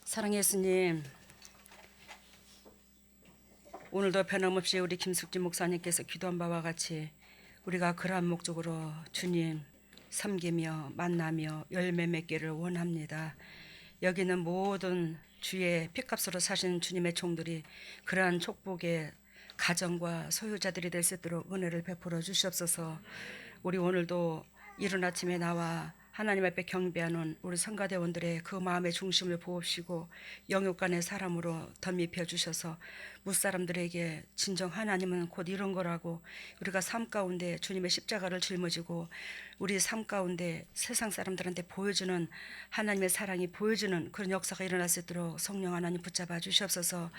사랑의 예수님, 오늘도 변함없이 우리 김숙진 목사님께서 기도한 바와 같이 우리가 그러한 목적으로 주님 섬기며 만나며 열매 맺기를 원합니다. 여기는 모든 주의 피값으로 사신 주님의 종들이 그러한 축복의 가정과 소유자들이 될 수 있도록 은혜를 베풀어 주시옵소서. 우리 오늘도 이른 아침에 나와 하나님 앞에 경배하는 우리 성가대원들의 그 마음의 중심을 보옵시고 영육간의 사람으로 덧입혀 주셔서 무사람들에게 진정 하나님은 곧 이런 거라고 우리가 삶 가운데 주님의 십자가를 짊어지고 우리 삶 가운데 세상 사람들한테 보여주는 하나님의 사랑이 보여주는 그런 역사가 일어날 수 있도록 성령 하나님 붙잡아 주시옵소서.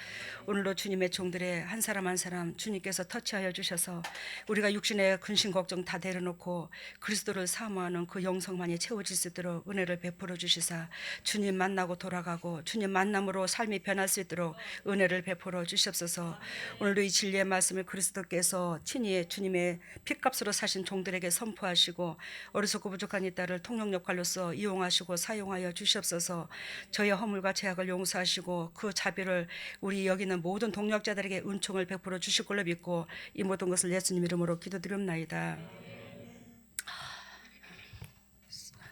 오늘도 주님의 종들의 한 사람 한 사람 주님께서 터치하여 주셔서 우리가 육신의 근심 걱정 다 내려놓고 그리스도를 사모하는 그 영성만이 채워질 수 있도록 은혜를 베풀어 주시사 주님 만나고 돌아가고 주님 만남으로 삶이 변할 수 있도록 은혜를 베풀어 주시옵소서. 오늘도 이 진리의 말씀을 그리스도께서 친히 주님의 핏값으로 사신 종들에게 선포하시고 어리석고 부족한 이 딸을 통역 역할로서 이용하시고 사용하여 주시옵소서. 저의 허물과 죄악을 용서하시고 그 자비를 우리 여기는 모든 동역자들에게 은총을 베풀어 주실 걸로 믿고 이 모든 것을 예수님 이름으로 기도드립니다.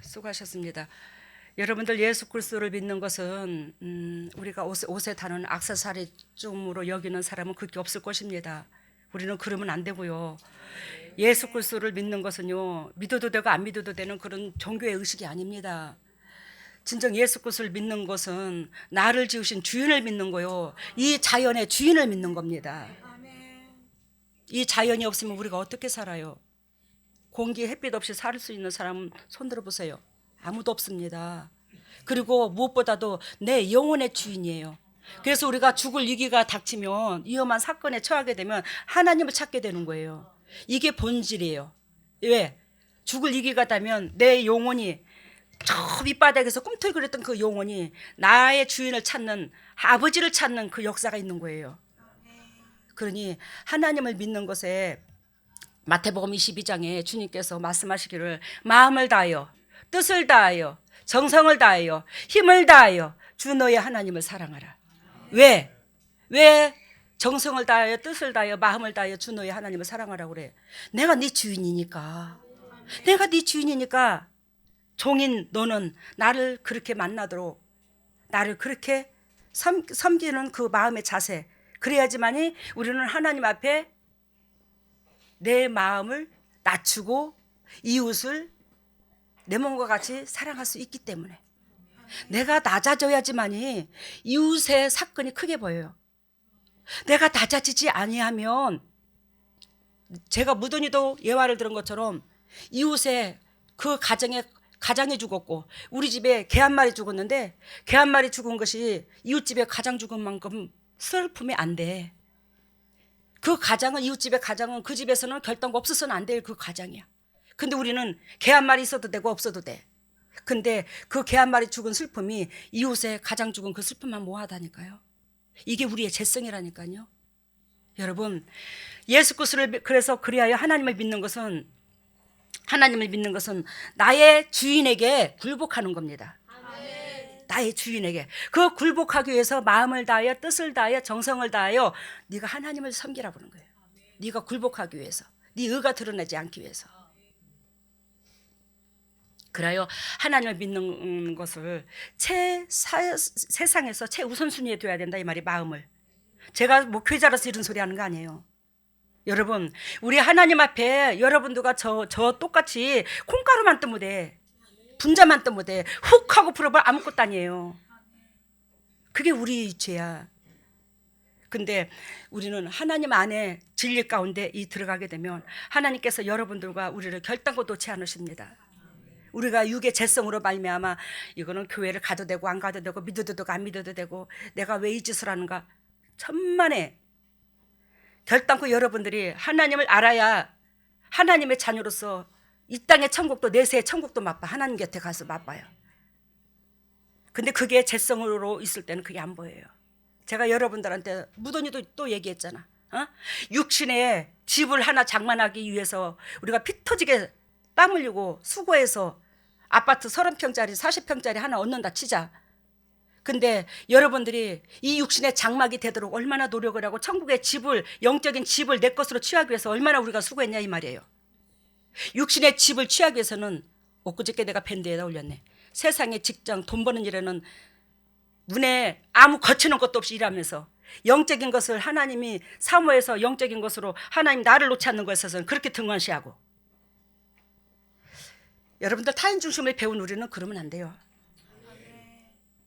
수고하셨습니다. 여러분들 예수 그리스도를 믿는 것은 우리가 옷에 다는 액세서리쯤으로 여기는 사람은 그렇게 없을 것입니다. 우리는 그러면 안 되고요. 예수 그리스도를 믿는 것은요, 믿어도 되고 안 믿어도 되는 그런 종교의 의식이 아닙니다. 진정 예수 그리스도를 믿는 것은 나를 지으신 주인을 믿는 거요, 이 자연의 주인을 믿는 겁니다. 이 자연이 없으면 우리가 어떻게 살아요? 공기 햇빛 없이 살 수 있는 사람 손 들어보세요. 아무도 없습니다. 그리고 무엇보다도 내 영혼의 주인이에요. 그래서 우리가 죽을 위기가 닥치면 위험한 사건에 처하게 되면 하나님을 찾게 되는 거예요. 이게 본질이에요. 왜? 죽을 위기가 닿으면 내 영혼이 저 밑바닥에서 꿈틀거렸던 그 영혼이 나의 주인을 찾는, 아버지를 찾는 그 역사가 있는 거예요. 그러니 하나님을 믿는 것에 마태복음 22장에 주님께서 말씀하시기를 마음을 다하여 뜻을 다하여 정성을 다하여 힘을 다하여 주 너의 하나님을 사랑하라. 왜? 왜 정성을 다하여 뜻을 다하여 마음을 다하여 주 너의 하나님을 사랑하라고 그래? 내가 네 주인이니까. 내가 네 주인이니까 종인 너는 나를 그렇게 만나도록 나를 그렇게 섬기는 그 마음의 자세, 그래야지만이 우리는 하나님 앞에 내 마음을 낮추고 이웃을 내 몸과 같이 사랑할 수 있기 때문에 내가 낮아져야지만이 이웃의 사건이 크게 보여요. 내가 낮아지지 아니하면 제가 무던히도 예화를 들은 것처럼 이웃의 그 가장이 죽었고 우리 집에 개 한 마리 죽었는데 개 한 마리 죽은 것이 이웃집에 가장 죽은 만큼 슬픔이 안 돼. 그 가장은 이웃집의 가장은 그 집에서는 결단과 없어서는 안 될 그 가장이야. 근데 우리는 개 한 마리 있어도 되고 없어도 돼. 근데 그 개 한 마리 죽은 슬픔이 이웃의 가장 죽은 그 슬픔만 모아다니까요. 이게 우리의 재성이라니까요. 여러분, 예수 그리스도를 그래서 그리하여 하나님을 믿는 것은 나의 주인에게 굴복하는 겁니다. 나의 주인에게 그 굴복하기 위해서 마음을 다하여 뜻을 다하여 정성을 다하여 네가 하나님을 섬기라고 하는 거예요. 네가 굴복하기 위해서, 네 의가 드러나지 않기 위해서. 그래요. 하나님을 믿는 것을 세상에서 최우선순위에 둬야 된다 이 말이. 마음을. 제가 목회자로서 이런 소리 하는 거 아니에요. 여러분, 우리 하나님 앞에 여러분들과 저 똑같이 콩가루만 뜨면 돼. 분자만 뜨면 돼. 훅 하고 풀어봐 아무것도 아니에요. 그게 우리 죄야. 근데 우리는 하나님 안에 진리 가운데 들어가게 되면 하나님께서 여러분들과 우리를 결단코 놓지 않으십니다. 우리가 육의 죄성으로 말미암아 이거는 교회를 가도 되고 안 가도 되고 믿어도 되고 안 믿어도 되고 내가 왜 이 짓을 하는가, 천만에 결단코 여러분들이 하나님을 알아야 하나님의 자녀로서 이 땅의 천국도 내세의 천국도 맛봐. 하나님 곁에 가서 맛봐요. 근데 그게 죄성으로 있을 때는 그게 안 보여요. 제가 여러분들한테 무던히도 또 얘기했잖아. 육신의 집을 하나 장만하기 위해서 우리가 피 터지게 땀 흘리고 수고해서 아파트 30평짜리 40평짜리 하나 얻는다 치자. 근데 여러분들이 이 육신의 장막이 되도록 얼마나 노력을 하고 천국의 집을, 영적인 집을 내 것으로 취하기 위해서 얼마나 우리가 수고했냐 이 말이에요. 육신의 집을 취하기 위해서는 엊그저께 내가 밴드에다 올렸네. 세상의 직장, 돈 버는 일에는 눈에 아무 거치는 것도 없이 일하면서 영적인 것을 하나님이 사모해서 영적인 것으로 하나님 나를 놓지 않는 것에 있어서는 그렇게 등한시하고, 여러분들 타인 중심을 배운 우리는 그러면 안 돼요.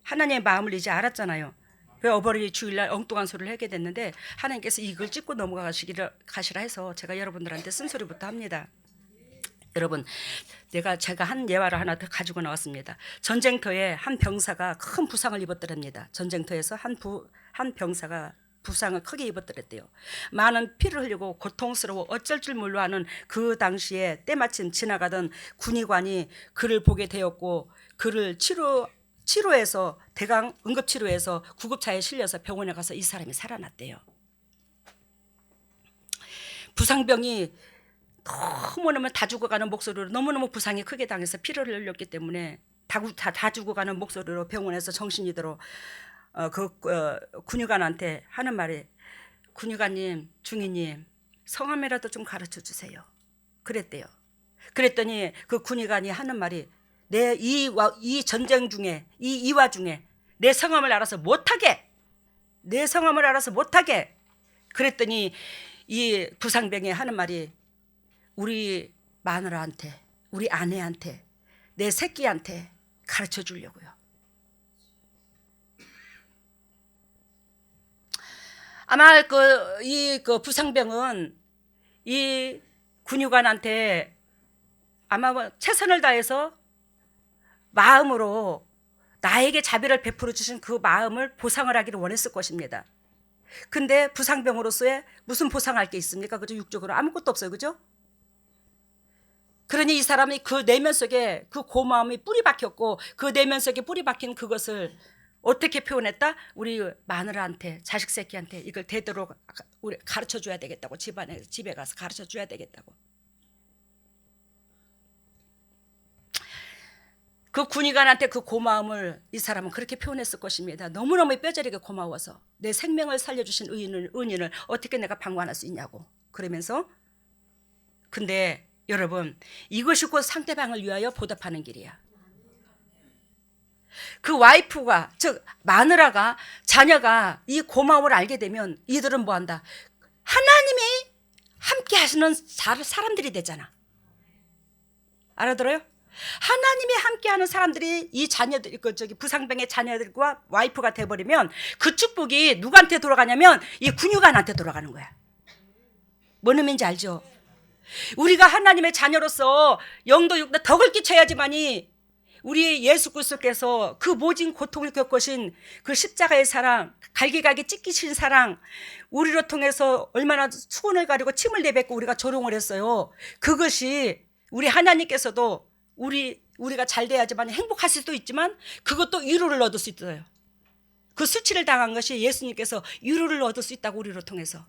하나님의 마음을 이제 알았잖아요. 그 어버이 주일날 엉뚱한 소리를 하게 됐는데 하나님께서 이걸 짚고 넘어가시라 해서 제가 여러분들한테 쓴소리부터 합니다. 여러분, 제가 한 예화를 하나 더 가지고 나왔습니다. 전쟁터에 한 병사가 큰 부상을 입었더랍니다. 전쟁터에서 한 병사가 부상을 크게 입었더랬대요. 많은 피를 흘리고 고통스러워 어쩔 줄 몰라 하는 그 당시에 때마침 지나가던 군의관이 그를 보게 되었고, 그를 치료해서 대강 응급치료해서 구급차에 실려서 병원에 가서 이 사람이 살아났대요. 부상병이 너무너무 다 죽어가는 목소리로, 너무너무 부상이 크게 당해서 피를 흘렸기 때문에 다 죽어가는 목소리로 병원에서 정신이 들어 군의관한테 하는 말이, 군의관님, 중위님, 성함이라도 좀 가르쳐 주세요. 그랬대요. 그랬더니 그 군의관이 하는 말이, 이 전쟁 중에, 이 와중에 내 성함을 알아서 못하게, 그랬더니 이 부상병이 하는 말이, 우리 마누라한테, 우리 아내한테, 내 새끼한테 가르쳐 주려고요. 아마 이 부상병은 이 군의관한테 아마 최선을 다해서 마음으로 나에게 자비를 베풀어 주신 그 마음을 보상을 하기를 원했을 것입니다. 근데 부상병으로서의 무슨 보상할 게 있습니까? 그죠? 육적으로 아무것도 없어요. 그죠? 그러니 이 사람이 그 내면 속에 그 고마움이 뿌리 박혔고, 그 내면 속에 뿌리 박힌 그것을 어떻게 표현했다? 우리 마누라한테, 자식 새끼한테 이걸 되도록 우리 가르쳐 줘야 되겠다고, 집에 가서 가르쳐 줘야 되겠다고. 그 군의관한테 그 고마움을 이 사람은 그렇게 표현했을 것입니다. 너무너무 뼈저리게 고마워서 내 생명을 살려주신 은인을 어떻게 내가 방관할 수 있냐고. 그러면서, 근데 여러분, 이것이 곧 상대방을 위하여 보답하는 길이야. 그 와이프가, 즉 마누라가, 자녀가 이 고마움을 알게 되면 이들은 뭐한다? 하나님이 함께 하시는 사람들이 되잖아. 알아들어요? 하나님이 함께하는 사람들이 이 자녀들, 부상병의 자녀들과 와이프가 돼버리면 그 축복이 누구한테 돌아가냐면 이 군의관한테 돌아가는 거야. 뭔 의미인지 알죠? 우리가 하나님의 자녀로서 영도 육도 덕을 끼쳐야지만이 우리 예수 그리스도께서 그 모진 고통을 겪으신 그 십자가의 사랑, 갈기갈기 찢기신 사랑, 우리로 통해서 얼마나 수건을 가리고 침을 내뱉고 우리가 조롱을 했어요. 그것이 우리 하나님께서도 우리가 잘 돼야지만 행복하실 수도 있지만 그것도 위로를 얻을 수 있어요. 그 수치를 당한 것이 예수님께서 위로를 얻을 수 있다고, 우리로 통해서.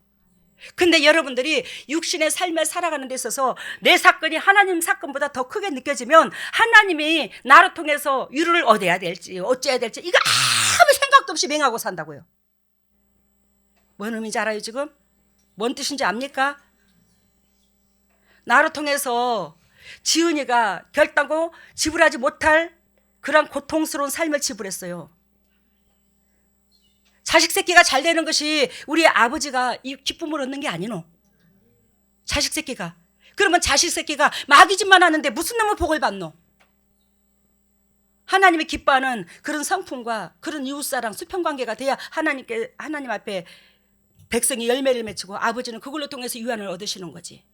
근데 여러분들이 육신의 삶을 살아가는 데 있어서 내 사건이 하나님 사건보다 더 크게 느껴지면 하나님이 나를 통해서 위로를 얻어야 될지 어째야 될지 이거 아무 생각도 없이 맹하고 산다고요. 뭔 의미인지 알아요 지금? 뭔 뜻인지 압니까? 나를 통해서 지은이가 결단코 지불하지 못할 그런 고통스러운 삶을 지불했어요. 자식 새끼가 잘 되는 것이 우리 아버지가 이 기쁨을 얻는 게 아니노. 자식 새끼가. 그러면 자식 새끼가 마귀짓만 하는데 무슨 놈의 복을 받노? 하나님이 기뻐하는 그런 성품과 그런 이웃사랑, 수평관계가 돼야 하나님 앞에 백성이 열매를 맺히고 아버지는 그걸로 통해서 유한을 얻으시는 거지.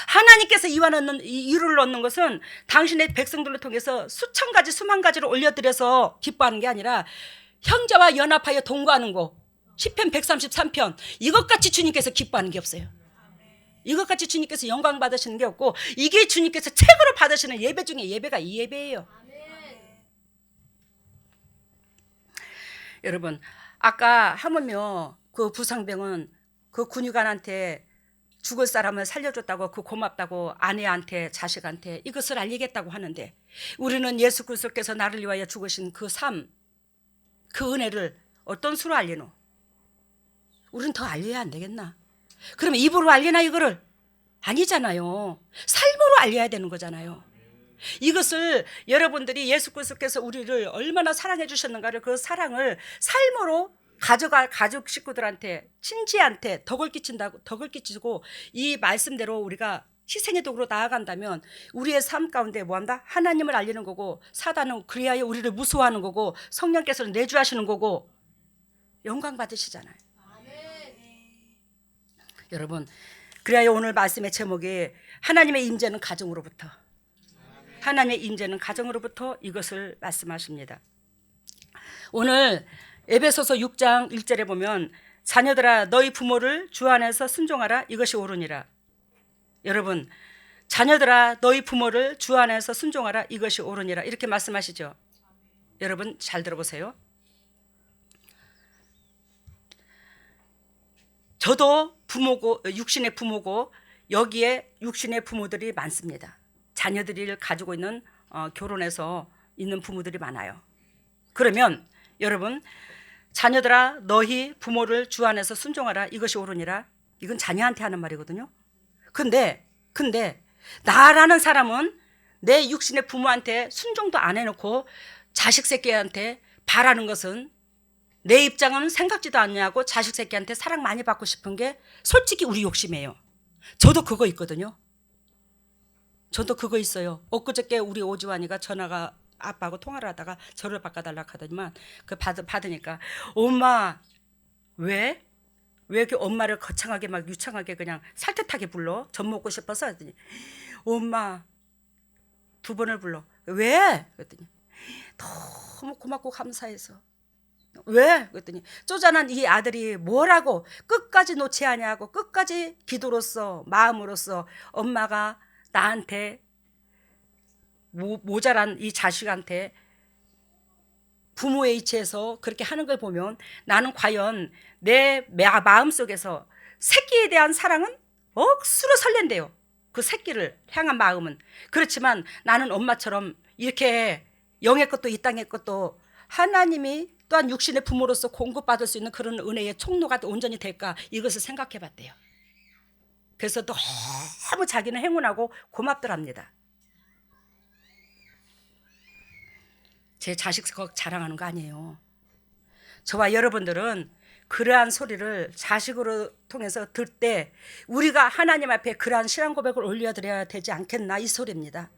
하나님께서 위로를 얻는 것은 당신의 백성들을 통해서 수천 가지 수만 가지를 올려드려서 기뻐하는 게 아니라 형제와 연합하여 동거하는 거, 시편 133편, 이것같이 주님께서 기뻐하는 게 없어요. 이것같이 주님께서 영광 받으시는 게 없고, 이게 주님께서 책으로 받으시는 예배 중에 예배가 이 예배예요. 여러분, 아까 하물며 그 부상병은 그 군의관한테 죽을 사람을 살려줬다고, 그 고맙다고 아내한테, 자식한테 이것을 알리겠다고 하는데, 우리는 예수 그리스도께서 나를 위하여 죽으신 그 삶, 그 은혜를 어떤 수로 알리노? 우리는 더 알려야 안 되겠나? 그러면 입으로 알리나 이거를? 아니잖아요. 삶으로 알려야 되는 거잖아요. 이것을 여러분들이 예수 그리스도께서 우리를 얼마나 사랑해 주셨는가를, 그 사랑을 삶으로 가족 식구들한테, 친지한테 덕을 끼치고 이 말씀대로 우리가 희생의 도구로 나아간다면 우리의 삶 가운데 뭐한다? 하나님을 알리는 거고, 사단은 그리하여 우리를 무서워하는 거고, 성령께서는 내주하시는 거고, 영광 받으시잖아요. 여러분, 그래야 오늘 말씀의 제목이 하나님의 임재는 가정으로부터, 하나님의 임재는 가정으로부터, 이것을 말씀하십니다. 오늘 에베소서 6장 1절에 보면 자녀들아 너희 부모를 주 안에서 순종하라 이것이 옳으니라. 여러분, 자녀들아 너희 부모를 주 안에서 순종하라 이것이 옳으니라 이렇게 말씀하시죠. 여러분 잘 들어보세요. 저도 부모고, 육신의 부모고, 여기에 육신의 부모들이 많습니다. 자녀들을 가지고 있는 결혼해서 있는 부모들이 많아요. 그러면 여러분, 자녀들아 너희 부모를 주 안에서 순종하라 이것이 옳으니라, 이건 자녀한테 하는 말이거든요. 근데 나라는 사람은 내 육신의 부모한테 순종도 안 해놓고 자식 새끼한테 바라는 것은, 내 입장은 생각지도 않냐고 자식 새끼한테 사랑 많이 받고 싶은 게 솔직히 우리 욕심이에요. 저도 그거 있거든요. 저도 그거 있어요. 엊그저께 우리 오지환이가 전화가, 아빠하고 통화를 하다가 저를 바꿔달라고 하더니만 그 받으니까 엄마 왜 이렇게 엄마를 거창하게 막 유창하게 그냥 살뜻하게 불러? 젖 먹고 싶어서. 했더니 엄마 2번을 불러. 왜? 그랬더니 너무 고맙고 감사해서. 왜? 그랬더니 쪼잔한 이 아들이 뭐라고 끝까지 놓지 아니하고 끝까지 기도로서 마음으로서 엄마가 나한테 모자란 이 자식한테 부모의 이치에서 그렇게 하는 걸 보면 나는 과연 내 마음속에서 새끼에 대한 사랑은 억수로 설렌대요. 그 새끼를 향한 마음은. 그렇지만 나는 엄마처럼 이렇게 영의 것도 이 땅의 것도 하나님이 또한 육신의 부모로서 공급받을 수 있는 그런 은혜의 통로가 온전히 될까, 이것을 생각해 봤대요. 그래서 너무 자기는 행운하고 고맙더랍니다. 제 자식 자랑하는 거 아니에요. 저와 여러분들은 그러한 소리를 자식으로 통해서 들 때 우리가 하나님 앞에 그러한 신앙 고백을 올려드려야 되지 않겠나, 이 소리입니다.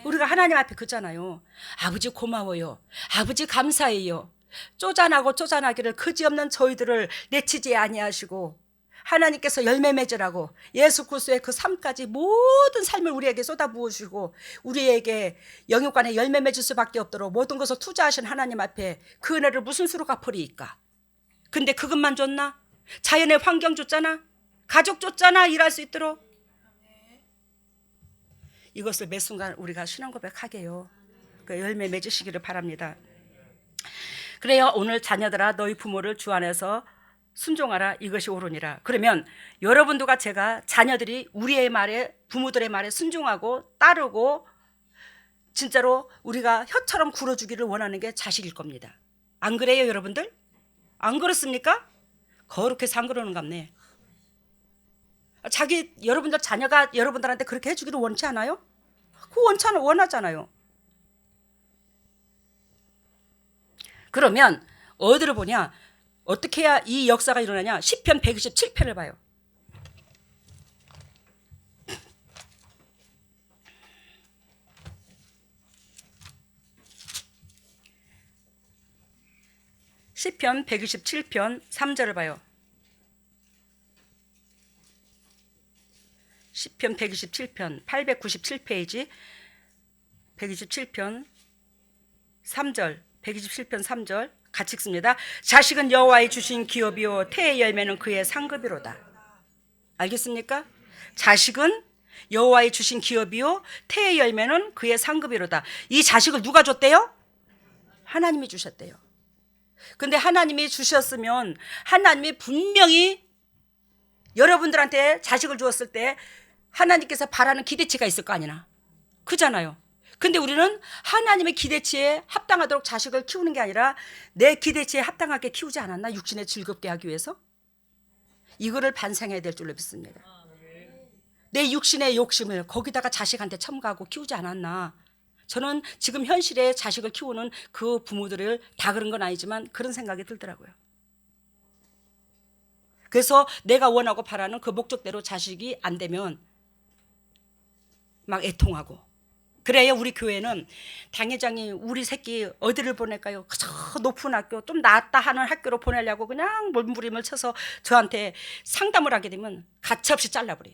우리가 하나님 앞에 그잖아요. 아버지 고마워요. 아버지 감사해요. 쪼잔하기를 그지없는 저희들을 내치지 아니하시고 하나님께서 열매 맺으라고 예수 그리스도의 그 삶까지 모든 삶을 우리에게 쏟아부으시고 우리에게 영육간에 열매 맺을 수밖에 없도록 모든 것을 투자하신 하나님 앞에 그 은혜를 무슨 수로 갚으리이까? 근데 그것만 줬나? 자연의 환경 줬잖아. 가족 줬잖아. 일할 수 있도록. 이것을 매 순간 우리가 신앙 고백하게요. 그 열매 맺으시기를 바랍니다. 그래요. 오늘 자녀들아 너희 부모를 주 안에서 순종하라 이것이 옳으니라. 그러면 여러분들과 제가 자녀들이 우리의 말에, 부모들의 말에 순종하고 따르고 진짜로 우리가 혀처럼 굴어주기를 원하는 게 자식일 겁니다. 안 그래요 여러분들? 안 그렇습니까? 거룩해서 안 그러는갑네. 여러분들 자녀가 여러분들한테 그렇게 해주기를 원치 않아요? 그 원하잖아요. 그러면 어디를 보냐? 어떻게 해야 이 역사가 일어나냐? 시편 127편을 봐요. 시편 127편 3절을 봐요. 시편 127편 897페이지 127편 3절 127편 3절 같이 읽습니다. 자식은 여호와의 주신 기업이요 태의 열매는 그의 상급이로다. 알겠습니까? 자식은 여호와의 주신 기업이요 태의 열매는 그의 상급이로다. 이 자식을 누가 줬대요? 하나님이 주셨대요. 근데 하나님이 주셨으면 하나님이 분명히 여러분들한테 자식을 주었을 때 하나님께서 바라는 기대치가 있을 거 아니나. 그잖아요. 근데 우리는 하나님의 기대치에 합당하도록 자식을 키우는 게 아니라 내 기대치에 합당하게 키우지 않았나? 육신에 즐겁게 하기 위해서? 이거를 반성해야 될 줄로 믿습니다. 내 육신의 욕심을 거기다가 자식한테 첨가하고 키우지 않았나? 저는 지금 현실에 자식을 키우는 그 부모들을 다 그런 건 아니지만 그런 생각이 들더라고요. 그래서 내가 원하고 바라는 그 목적대로 자식이 안 되면 막 애통하고. 그래야 우리 교회는 당회장이 우리 새끼 어디를 보낼까요? 그저 높은 학교 좀 낫다 하는 학교로 보내려고 그냥 몸부림을 쳐서 저한테 상담을 하게 되면 가차없이 잘라버려.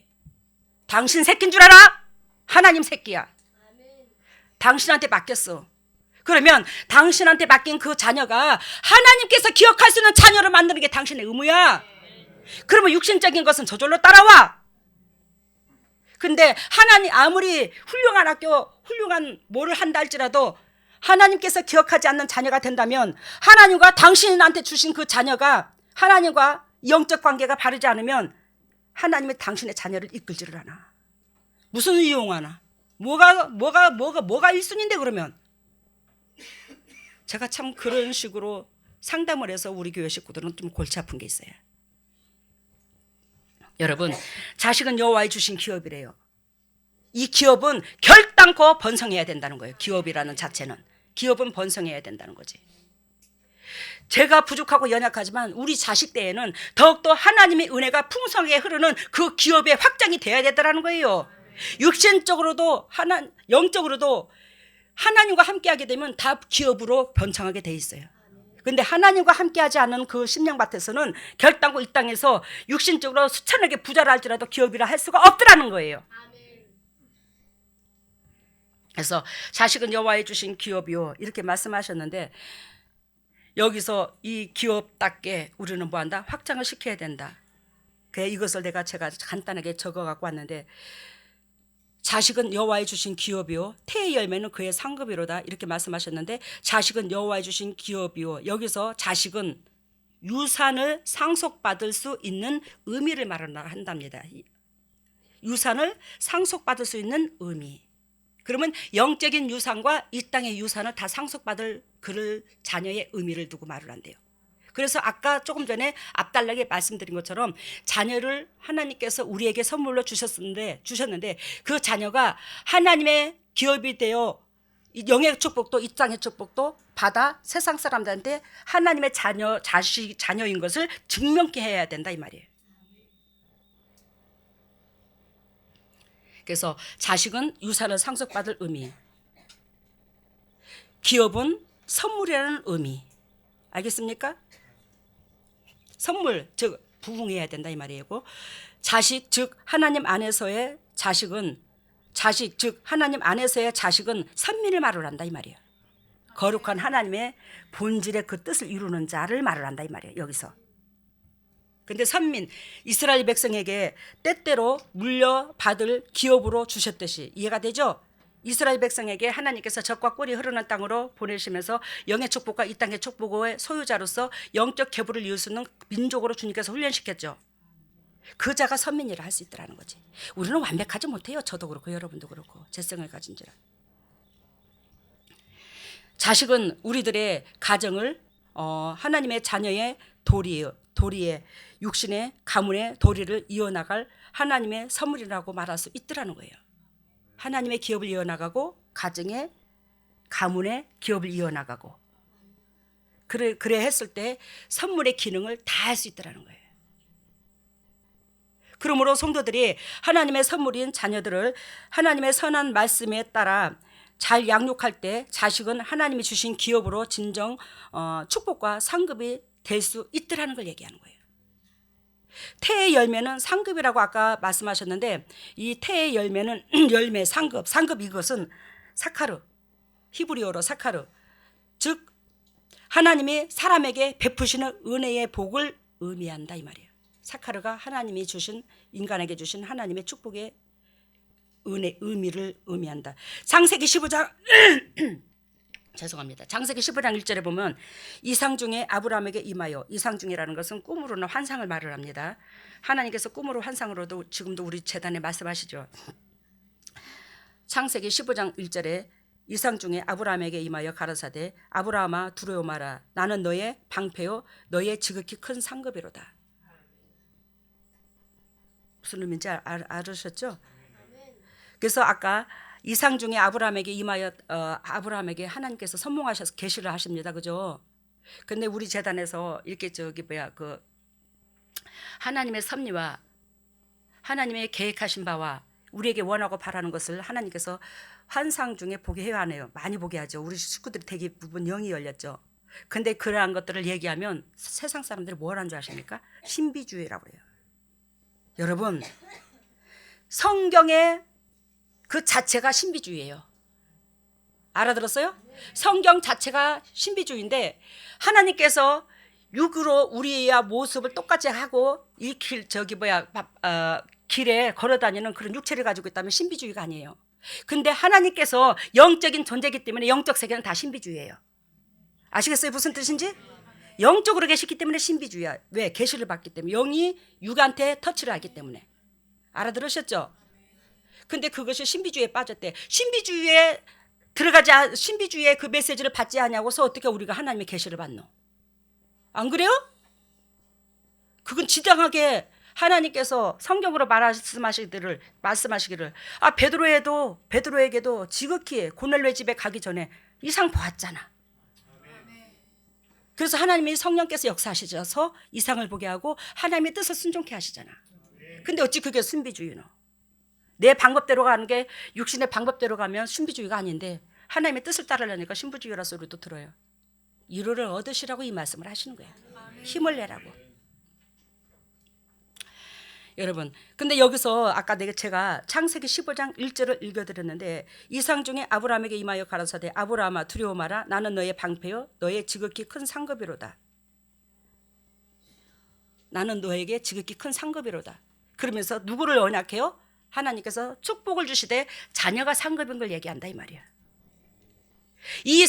당신 새끼인 줄 알아? 하나님 새끼야. 당신한테 맡겼어. 그러면 당신한테 맡긴 그 자녀가 하나님께서 기억할 수 있는 자녀를 만드는 게 당신의 의무야. 그러면 육신적인 것은 저절로 따라와. 근데 하나님 아무리 훌륭한 학교 훌륭한 뭐를 한다 할지라도 하나님께서 기억하지 않는 자녀가 된다면 하나님과 당신한테 주신 그 자녀가 하나님과 영적 관계가 바르지 않으면 하나님이 당신의 자녀를 이끌지를 않아. 무슨 이용하나? 뭐가 1순위인데 그러면? 제가 참 그런 식으로 상담을 해서 우리 교회 식구들은 좀 골치 아픈 게 있어요. 여러분, 자식은 여호와의 주신 기업이래요. 이 기업은 결단코 번성해야 된다는 거예요. 기업이라는 자체는. 기업은 번성해야 된다는 거지. 제가 부족하고 연약하지만 우리 자식 때에는 더욱더 하나님의 은혜가 풍성하게 흐르는 그 기업의 확장이 돼야 되더라는 거예요. 육신적으로도 영적으로도 하나님과 함께하게 되면 다 기업으로 번창하게 돼 있어요. 근데 하나님과 함께하지 않은 그 심령밭에서는 결단코 이 땅에서 육신적으로 수천억의 부자를 할지라도 기업이라 할 수가 없더라는 거예요. 그래서 자식은 여호와의 주신 기업이요 이렇게 말씀하셨는데 여기서 이 기업답게 우리는 뭐한다? 확장을 시켜야 된다. 그래 이것을 제가 간단하게 적어갖고 왔는데 자식은 여호와의 주신 기업이요 태의 열매는 그의 상급이로다 이렇게 말씀하셨는데 자식은 여호와의 주신 기업이요 여기서 자식은 유산을 상속받을 수 있는 의미를 말한답니다. 유산을 상속받을 수 있는 의미. 그러면 영적인 유산과 이 땅의 유산을 다 상속받을 그를 자녀의 의미를 두고 말을 한대요. 그래서 아까 조금 전에 앞달락에 말씀드린 것처럼 자녀를 하나님께서 우리에게 선물로 주셨는데 그 자녀가 하나님의 기업이 되어 영의 축복도 이 땅의 축복도 받아 세상 사람들한테 하나님의 자녀인 것을 증명케 해야 된다 이 말이에요. 그래서 자식은 유산을 상속받을 의미, 기업은 선물이라는 의미. 알겠습니까? 선물, 즉 부흥해야 된다 이 말이에요. 자식, 즉 하나님 안에서의 자식은 즉 하나님 안에서의 자식은 선민을 말을 한다 이 말이에요. 거룩한 하나님의 본질의 그 뜻을 이루는 자를 말을 한다 이 말이에요. 여기서. 근데 선민, 이스라엘 백성에게 때때로 물려받을 기업으로 주셨듯이 이해가 되죠? 이스라엘 백성에게 하나님께서 젖과 꿀이 흐르는 땅으로 보내시면서 영의 축복과 이 땅의 축복의 소유자로서 영적 계보를 이을 수 있는 민족으로 주님께서 훈련시켰죠. 그 자가 선민이라 할 수 있더라는 거지. 우리는 완벽하지 못해요. 저도 그렇고 여러분도 그렇고 재성을 가진지라. 자식은 우리들의 가정을 하나님의 자녀의 도리에 육신의 가문의 도리를 이어나갈 하나님의 선물이라고 말할 수 있더라는 거예요. 하나님의 기업을 이어나가고 가정의 가문의 기업을 이어나가고 그래 했을 때 선물의 기능을 다 할 수 있더라는 거예요. 그러므로 성도들이 하나님의 선물인 자녀들을 하나님의 선한 말씀에 따라 잘 양육할 때 자식은 하나님이 주신 기업으로 진정 축복과 상급이 될 수 있더라는 걸 얘기하는 거예요. 태의 열매는 상급이라고 아까 말씀하셨는데 이 태의 열매는 열매 상급 이것은 사카르 히브리어로 사카르 즉 하나님이 사람에게 베푸시는 은혜의 복을 의미한다 이 말이에요. 사카르가 하나님이 주신 인간에게 주신 하나님의 축복의 의미를 의미한다. 창세기 15장 죄송합니다. 창세기 15장 1절에 보면 이상중에 아브라함에게 임하여 이상중이라는 것은 꿈으로는 환상을 말을 합니다. 하나님께서 꿈으로 환상으로도 지금도 우리 재단에 말씀하시죠. 창세기 15장 1절에 이상 중에 아브라함에게 임하여 가라사대 아브라함아 두려워 마라. 나는 너의 방패요 너의 지극히 큰 상급이로다. 무슨 의미인지 알으셨죠? 그래서 아까 이상 중에 아브라함에게 임하여 아브라함에게 하나님께서 선몽하셔서 계시를 하십니다. 그죠? 근데 우리 재단에서 이렇게 그 하나님의 섭리와 하나님의 계획하신 바와 우리에게 원하고 바라는 것을 하나님께서 환상 중에 보게 해야 하네요. 많이 보게 하죠. 우리 식구들이 대부분 영이 열렸죠. 근데 그러한 것들을 얘기하면 세상 사람들이 뭘 하는 줄 아십니까? 신비주의라고 해요. 여러분, 성경의 그 자체가 신비주의예요. 알아들었어요? 성경 자체가 신비주의인데 하나님께서 육으로 우리의 모습을 똑같이 하고 이 길에 걸어다니는 그런 육체를 가지고 있다면 신비주의가 아니에요. 근데 하나님께서 영적인 존재이기 때문에 영적 세계는 다 신비주의예요. 아시겠어요? 무슨 뜻인지? 영적으로 계시기 때문에 신비주의야. 왜? 계시를 받기 때문에. 영이 육한테 터치를 하기 때문에. 알아들으셨죠? 근데 그것이 신비주의에 빠졌대. 신비주의에 신비주의의 그 메시지를 받지 않냐고서 어떻게 우리가 하나님의 계시를 받노? 안 그래요? 그건 지당하게 하나님께서 성경으로 말씀하시기를 베드로에게도 지극히 고넬료의 집에 가기 전에 이상 보았잖아. 그래서 하나님이 성령께서 역사하시셔서 이상을 보게 하고 하나님의 뜻을 순종케 하시잖아. 근데 어찌 그게 신비주의노? 내 방법대로 가는 게 육신의 방법대로 가면 신비주의가 아닌데 하나님의 뜻을 따르려니까 신비주의라 소리도 들어요. 위로를 얻으시라고 이 말씀을 하시는 거예요. 힘을 내라고. 여러분, 근데 여기서 아까 제가 창세기 15장 1절을 읽어드렸는데 이상 중에 아브라함에게 임하여 가라사대 아브라함아 두려워 마라. 나는 너의 방패요 너의 지극히 큰 상급이로다. 나는 너에게 지극히 큰 상급이로다. 그러면서 누구를 언약해요? 하나님께서 축복을 주시되 자녀가 상급인 걸 얘기한다 이 말이야. 이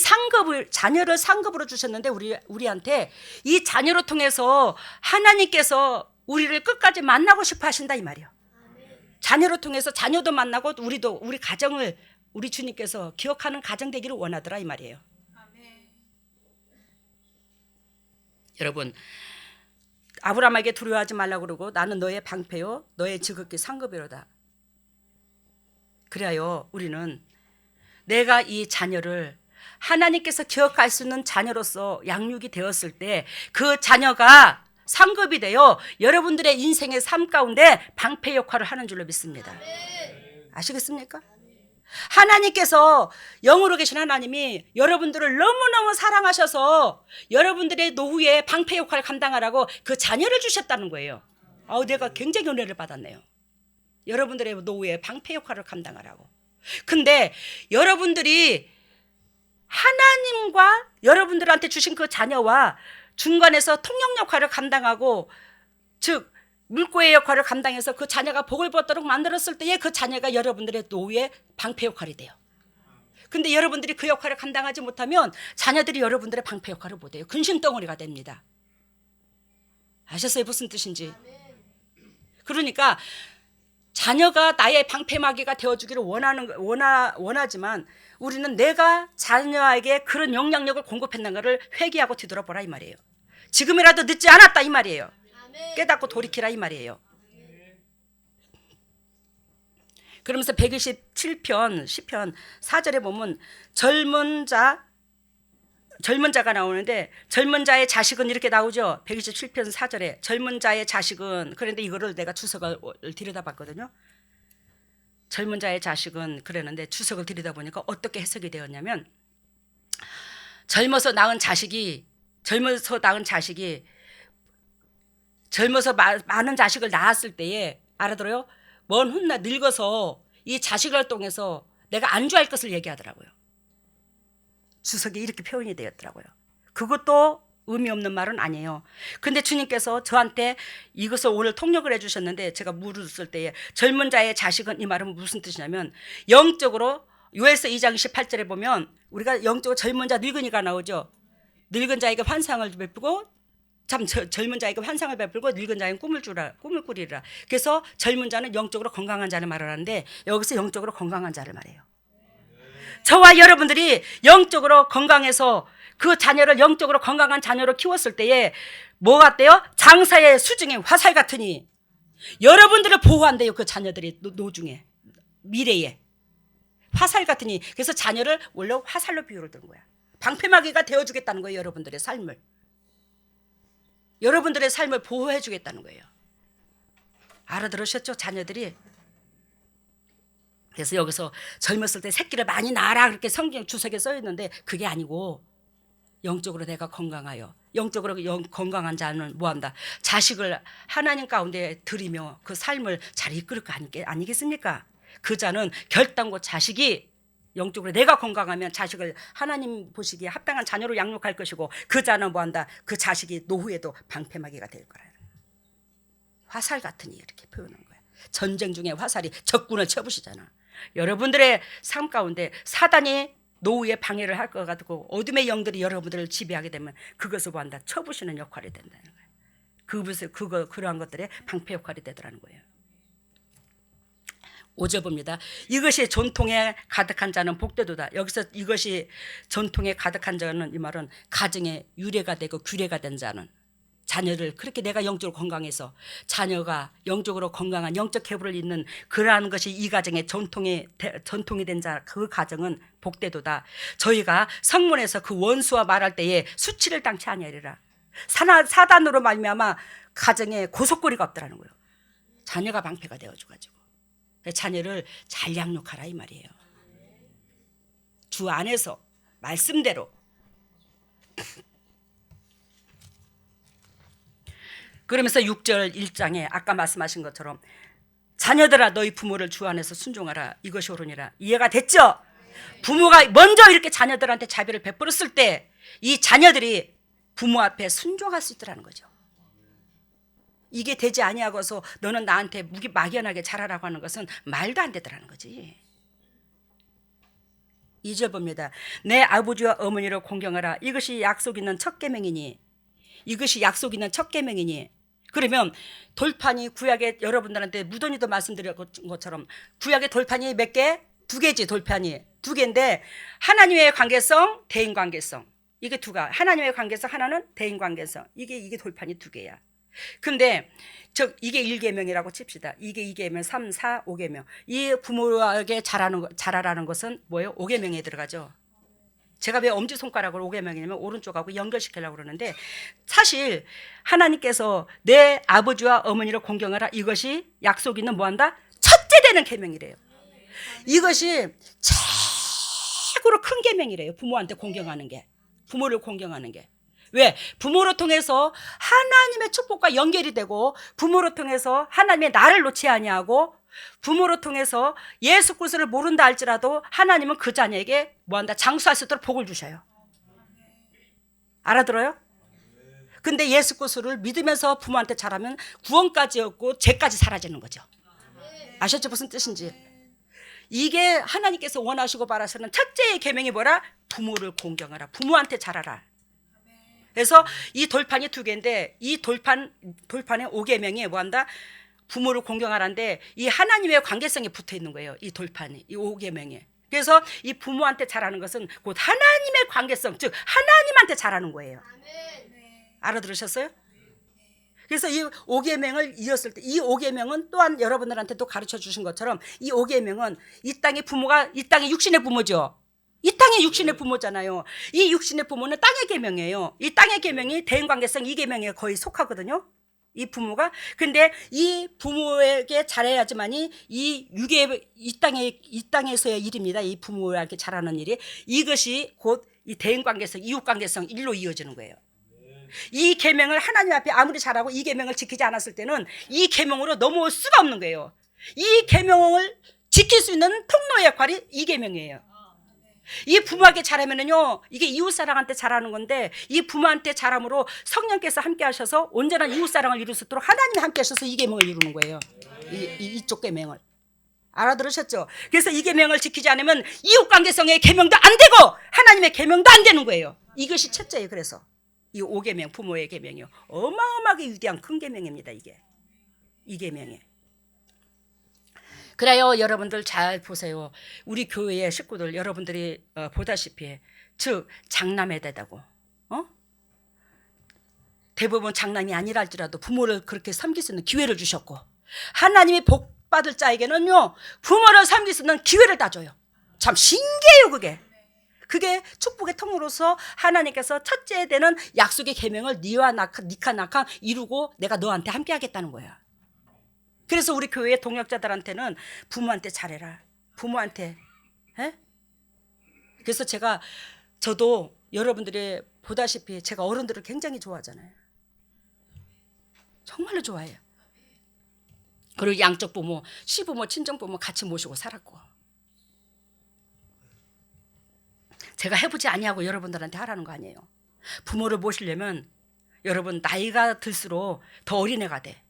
자녀를 상급으로 주셨는데 우리한테 이 자녀로 통해서 하나님께서 우리를 끝까지 만나고 싶어 하신다 이 말이에요. 자녀로 통해서 자녀도 만나고 우리 가정을 우리 주님께서 기억하는 가정 되기를 원하더라 이 말이에요. 여러분, 아브라함에게 두려워하지 말라고 그러고 나는 너의 방패요 너의 지극히 상급이로다. 그래요 우리는 내가 이 자녀를 하나님께서 기억할 수 있는 자녀로서 양육이 되었을 때 그 자녀가 상급이 되어 여러분들의 인생의 삶 가운데 방패 역할을 하는 줄로 믿습니다. 아시겠습니까? 하나님께서 영으로 계신 하나님이 여러분들을 너무너무 사랑하셔서 여러분들의 노후에 방패 역할을 감당하라고 그 자녀를 주셨다는 거예요. 내가 굉장히 은혜를 받았네요. 여러분들의 노후에 방패 역할을 감당하라고. 근데 여러분들이 하나님과 여러분들한테 주신 그 자녀와 중간에서 통역 역할을 감당하고 즉 물고의 역할을 감당해서 그 자녀가 복을 받도록 만들었을 때에 그 자녀가 여러분들의 노후의 방패 역할이 돼요. 근데 여러분들이 그 역할을 감당하지 못하면 자녀들이 여러분들의 방패 역할을 못해요. 근심덩어리가 됩니다. 아셨어요? 무슨 뜻인지? 그러니까 자녀가 나의 방패막이가 되어주기를 원하지만 우리는 내가 자녀에게 그런 영향력을 공급했는 것을 회개하고 뒤돌아보라 이 말이에요. 지금이라도 늦지 않았다 이 말이에요. 깨닫고 돌이키라 이 말이에요. 그러면서 127편 10편 4절에 보면 젊은 자가 나오는데 젊은 자의 자식은 이렇게 나오죠. 127편 4절에 젊은 자의 자식은, 그런데 이거를 내가 주석을 들여다봤거든요. 젊은 자의 자식은 그랬는데 주석을 들여다보니까 어떻게 해석이 되었냐면 젊어서 낳은 자식이 많은 자식을 낳았을 때에 알아들어요? 먼 훗날 늙어서 이 자식을 통해서 내가 안주할 것을 얘기하더라고요. 주석이 이렇게 표현이 되었더라고요. 그것도 의미 없는 말은 아니에요. 근데 주님께서 저한테 이것을 오늘 통역을 해주셨는데 제가 물었을 때에 젊은 자의 자식은 이 말은 무슨 뜻이냐면 영적으로 요에서 2장 18절에 보면 우리가 영적으로 젊은 자 늙은이가 나오죠. 늙은 자에게 환상을 베풀고 젊은 자에게 환상을 베풀고 늙은 자에게 꿈을 꾸리라. 그래서 젊은 자는 영적으로 건강한 자를 말하는데 여기서 영적으로 건강한 자를 말해요. 저와 여러분들이 영적으로 건강해서 그 자녀를 영적으로 건강한 자녀로 키웠을 때에 뭐 같대요? 장사의 수중에 화살 같으니 여러분들을 보호한대요. 그 자녀들이 노중에 미래에 화살 같으니. 그래서 자녀를 원래 화살로 비유를 드는 거야. 방패막이가 되어주겠다는 거예요. 여러분들의 삶을 보호해 주겠다는 거예요. 알아들으셨죠? 자녀들이. 그래서 여기서 젊었을 때 새끼를 많이 낳아라 그렇게 성경 주석에 써 있는데 그게 아니고 영적으로 내가 건강하여 영적으로 건강한 자는 뭐한다? 자식을 하나님 가운데 들이며 그 삶을 잘 이끌 거 아니겠습니까? 그 자는 결단코 자식이 영적으로 내가 건강하면 자식을 하나님 보시기에 합당한 자녀로 양육할 것이고 그 자는 뭐한다? 그 자식이 노후에도 방패막이가 될 거라. 화살 같으니 이렇게 표현한 거야. 전쟁 중에 화살이 적군을 쳐부시잖아. 여러분들의 삶 가운데 사단이 노후에 방해를 할 것 같고 어둠의 영들이 여러분들을 지배하게 되면 그것을 뭐한다? 쳐부시는 역할이 된다는 거예요. 그러한 것들의 방패 역할이 되더라는 거예요. 5절 봅니다. 이것이 전통에 가득한 자는 복되도다. 여기서 이것이 전통에 가득한 자는 이 말은 가정의 유래가 되고 규례가 된 자는 자녀를 그렇게 내가 영적으로 건강해서 자녀가 영적으로 건강한 영적 계보를 잇는 그러한 것이 이 가정의 전통이 된 자 그 가정은 복되도다. 저희가 성문에서 그 원수와 말할 때에 수치를 당치 아니하리라. 사단으로 말미암아 가정에 고속거리가 없더라는 거예요. 자녀가 방패가 되어줘가지고 자녀를 잘 양육하라 이 말이에요. 주 안에서 말씀대로. 그러면서 6절 1장에 아까 말씀하신 것처럼 자녀들아 너희 부모를 주 안에서 순종하라 이것이 옳으니라. 이해가 됐죠? 부모가 먼저 이렇게 자녀들한테 자비를 베풀었을 때 이 자녀들이 부모 앞에 순종할 수 있더라는 거죠. 이게 되지 아니하고서 너는 나한테 막연하게 자라라고 하는 것은 말도 안 되더라는 거지. 2절 봅니다. 내 아버지와 어머니를 공경하라. 이것이 약속 있는 첫 계명이니. 이것이 약속 있는 첫 계명이니. 그러면 돌판이 구약에 여러분들한테 무던히도 말씀드렸던 것처럼 구약의 돌판이 몇 개? 2개지. 돌판이 2개인데 하나님의 관계성, 대인 관계성. 이게 두가. 하나님의 관계성 하나는 대인 관계성. 이게 돌판이 2개야. 근데 이게 1계명이라고 칩시다. 이게 2계명, 3, 4, 5계명. 이 부모에게 잘하라는 것은 뭐예요? 5계명에 들어가죠. 제가 왜 엄지손가락으로 5계명이냐면 오른쪽하고 연결시키려고 그러는데 사실 하나님께서 내 아버지와 어머니를 공경하라 이것이 약속 있는 뭐한다? 첫째 되는 계명이래요. 이것이 최고로 큰 계명이래요. 부모한테 공경하는 게. 부모를 공경하는 게. 왜? 부모로 통해서 하나님의 축복과 연결이 되고 부모로 통해서 하나님의 나를 놓지 아니하고 부모로 통해서 예수 그리스도를 모른다 할지라도 하나님은 그 자녀에게 뭐한다? 장수할 수 있도록 복을 주셔요. 알아들어요? 근데 예수 그리스도를 믿으면서 부모한테 잘하면 구원까지 얻고 죄까지 사라지는 거죠. 아셨죠? 무슨 뜻인지. 이게 하나님께서 원하시고 바라시는 첫째의 계명이 뭐라? 부모를 공경하라. 부모한테 잘하라. 그래서 이 돌판이 2개인데 이 돌판의 5계명이 뭐한다? 부모를 공경하라는데 이 하나님의 관계성이 붙어 있는 거예요. 이 돌판이, 이 5계명에. 그래서 이 부모한테 잘하는 것은 곧 하나님의 관계성, 즉 하나님한테 잘하는 거예요. 알아들으셨어요? 그래서 이 5계명을 이었을 때 이 5계명은 또한 여러분들한테도 가르쳐 주신 것처럼 이 5계명은 이 땅의 부모가 이 땅의 육신의 부모죠. 이 땅의 육신의 부모잖아요. 이 육신의 부모는 땅의 계명이에요. 이 땅의 계명이 대인관계성 2계명에 거의 속하거든요. 이 부모가. 근데 이 부모에게 잘해야지만이 이 땅에서의 일입니다. 이 부모에게 잘하는 일이. 이것이 곧 이 대인관계성, 이웃관계성 일로 이어지는 거예요. 이 계명을 하나님 앞에 아무리 잘하고 이 계명을 지키지 않았을 때는 이 계명으로 넘어올 수가 없는 거예요. 이 계명을 지킬 수 있는 통로의 역할이 이 계명이에요. 이 부모에게 잘하면은요, 이게 이웃사랑한테 잘하는 건데, 이 부모한테 잘함으로 성령께서 함께 하셔서 온전한 이웃사랑을 이룰 수 있도록 하나님이 함께 하셔서 이 계명을 이루는 거예요. 이쪽 계명을. 알아들으셨죠? 그래서 이 계명을 지키지 않으면 이웃관계성의 계명도 안 되고 하나님의 계명도 안 되는 거예요. 이것이 첫째예요. 그래서 이 5계명, 부모의 계명이요. 어마어마하게 위대한 큰 계명입니다. 이게. 이 계명에. 그래요. 여러분들 잘 보세요. 우리 교회의 식구들 여러분들이 보다시피 즉 장남애대다고 대부분 장남이 아니라 할지라도 부모를 그렇게 섬길 수 있는 기회를 주셨고 하나님이 복 받을 자에게는요 부모를 섬길 수 있는 기회를 다 줘요. 참 신기해요. 그게 축복의 통로로서 하나님께서 첫째 되는 약속의 계명을 니카 나카 이루고 내가 너한테 함께 하겠다는 거야. 그래서 우리 교회의 동역자들한테는 부모한테 잘해라. 부모한테. 에? 그래서 저도 여러분들이 보다시피 제가 어른들을 굉장히 좋아하잖아요. 정말로 좋아해요. 그리고 양쪽 부모, 시부모, 친정부모 같이 모시고 살았고. 제가 해보지 아니하고 여러분들한테 하라는 거 아니에요. 부모를 모시려면 여러분 나이가 들수록 더 어린애가 돼.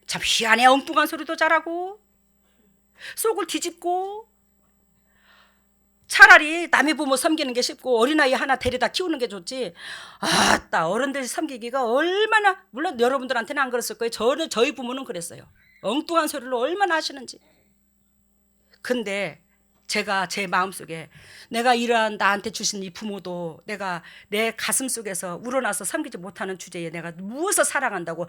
참 희한해. 엉뚱한 소리도 잘하고 속을 뒤집고 차라리 남의 부모 섬기는 게 쉽고 어린아이 하나 데려다 키우는 게 좋지. 아따 어른들 섬기기가 얼마나, 물론 여러분들한테는 안 그랬을 거예요. 저희 부모는 그랬어요. 엉뚱한 소리를 얼마나 하시는지. 근데 제가 제 마음속에 내가 이러한 나한테 주신 이 부모도 내가 내 가슴 속에서 우러나서 섬기지 못하는 주제에 내가 무엇을 사랑한다고,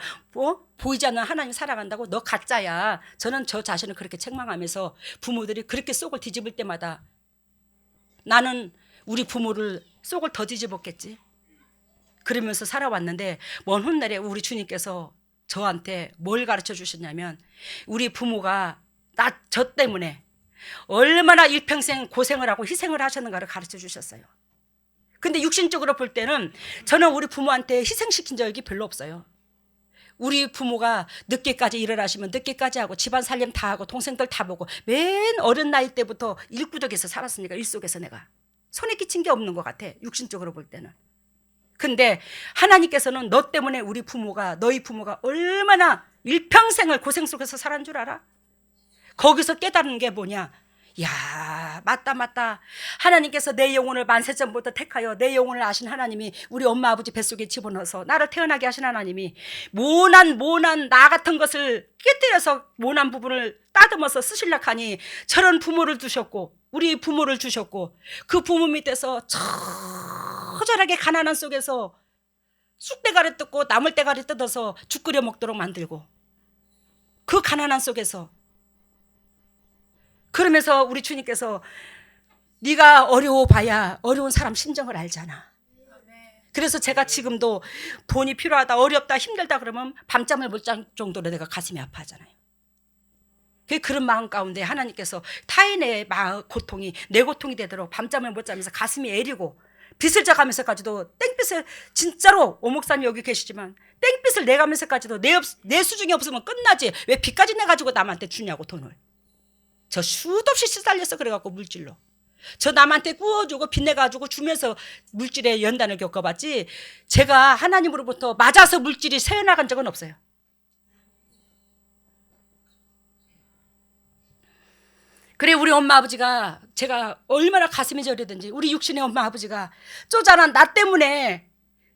보이지 않는 하나님 사랑한다고? 너 가짜야. 저는 저 자신을 그렇게 책망하면서 부모들이 그렇게 속을 뒤집을 때마다 나는 우리 부모를 속을 더 뒤집었겠지. 그러면서 살아왔는데 먼 훗날에 우리 주님께서 저한테 뭘 가르쳐 주셨냐면 우리 부모가 저 때문에 얼마나 일평생 고생을 하고 희생을 하셨는가를 가르쳐 주셨어요. 근데 육신적으로 볼 때는 저는 우리 부모한테 희생시킨 적이 별로 없어요. 우리 부모가 늦게까지 일을 하시면 늦게까지 하고 집안 살림 다 하고 동생들 다 보고 맨 어린 나이 때부터 일구덕에서 살았으니까 일 속에서 내가 손에 끼친 게 없는 것 같아. 육신적으로 볼 때는. 근데 하나님께서는 너 때문에 너희 부모가 얼마나 일평생을 고생 속에서 살았는 줄 알아? 거기서 깨달은 게 뭐냐? 야, 맞다. 하나님께서 내 영혼을 만세전부터 택하여 내 영혼을 아신 하나님이 우리 엄마 아버지 뱃속에 집어넣어서 나를 태어나게 하신 하나님이 모난 나 같은 것을 깨뜨려서 모난 부분을 따듬어서 쓰시려고 하니 저런 부모를 두셨고 우리 부모를 주셨고 그 부모 밑에서 처절하게 가난한 속에서 쑥대가리 뜯고 나물대가리 뜯어서 죽 끓여 먹도록 만들고 그 가난한 속에서 그러면서 우리 주님께서 네가 어려워봐야 어려운 사람 심정을 알잖아. 그래서 제가 지금도 돈이 필요하다, 어렵다, 힘들다 그러면 밤잠을 못 잘 정도로 내가 가슴이 아파하잖아요. 그런 마음 가운데 하나님께서 타인의 고통이 내 고통이 되도록 밤잠을 못 자면서 가슴이 애리고 빚을 져가면서까지도 땡빚을, 진짜로 오목사님 여기 계시지만 땡빚을 내가면서까지도 내 수중이 없으면 끝나지 왜 빚까지 내가지고 남한테 주냐고 돈을. 저 수도 없이 시달려서 그래갖고 물질로 저 남한테 구워주고 빚내가지고 주면서 물질의 연단을 겪어봤지 제가 하나님으로부터 맞아서 물질이 새어나간 적은 없어요. 그래 우리 엄마 아버지가 제가 얼마나 가슴이 저리든지 우리 육신의 엄마 아버지가 쪼잔한 나 때문에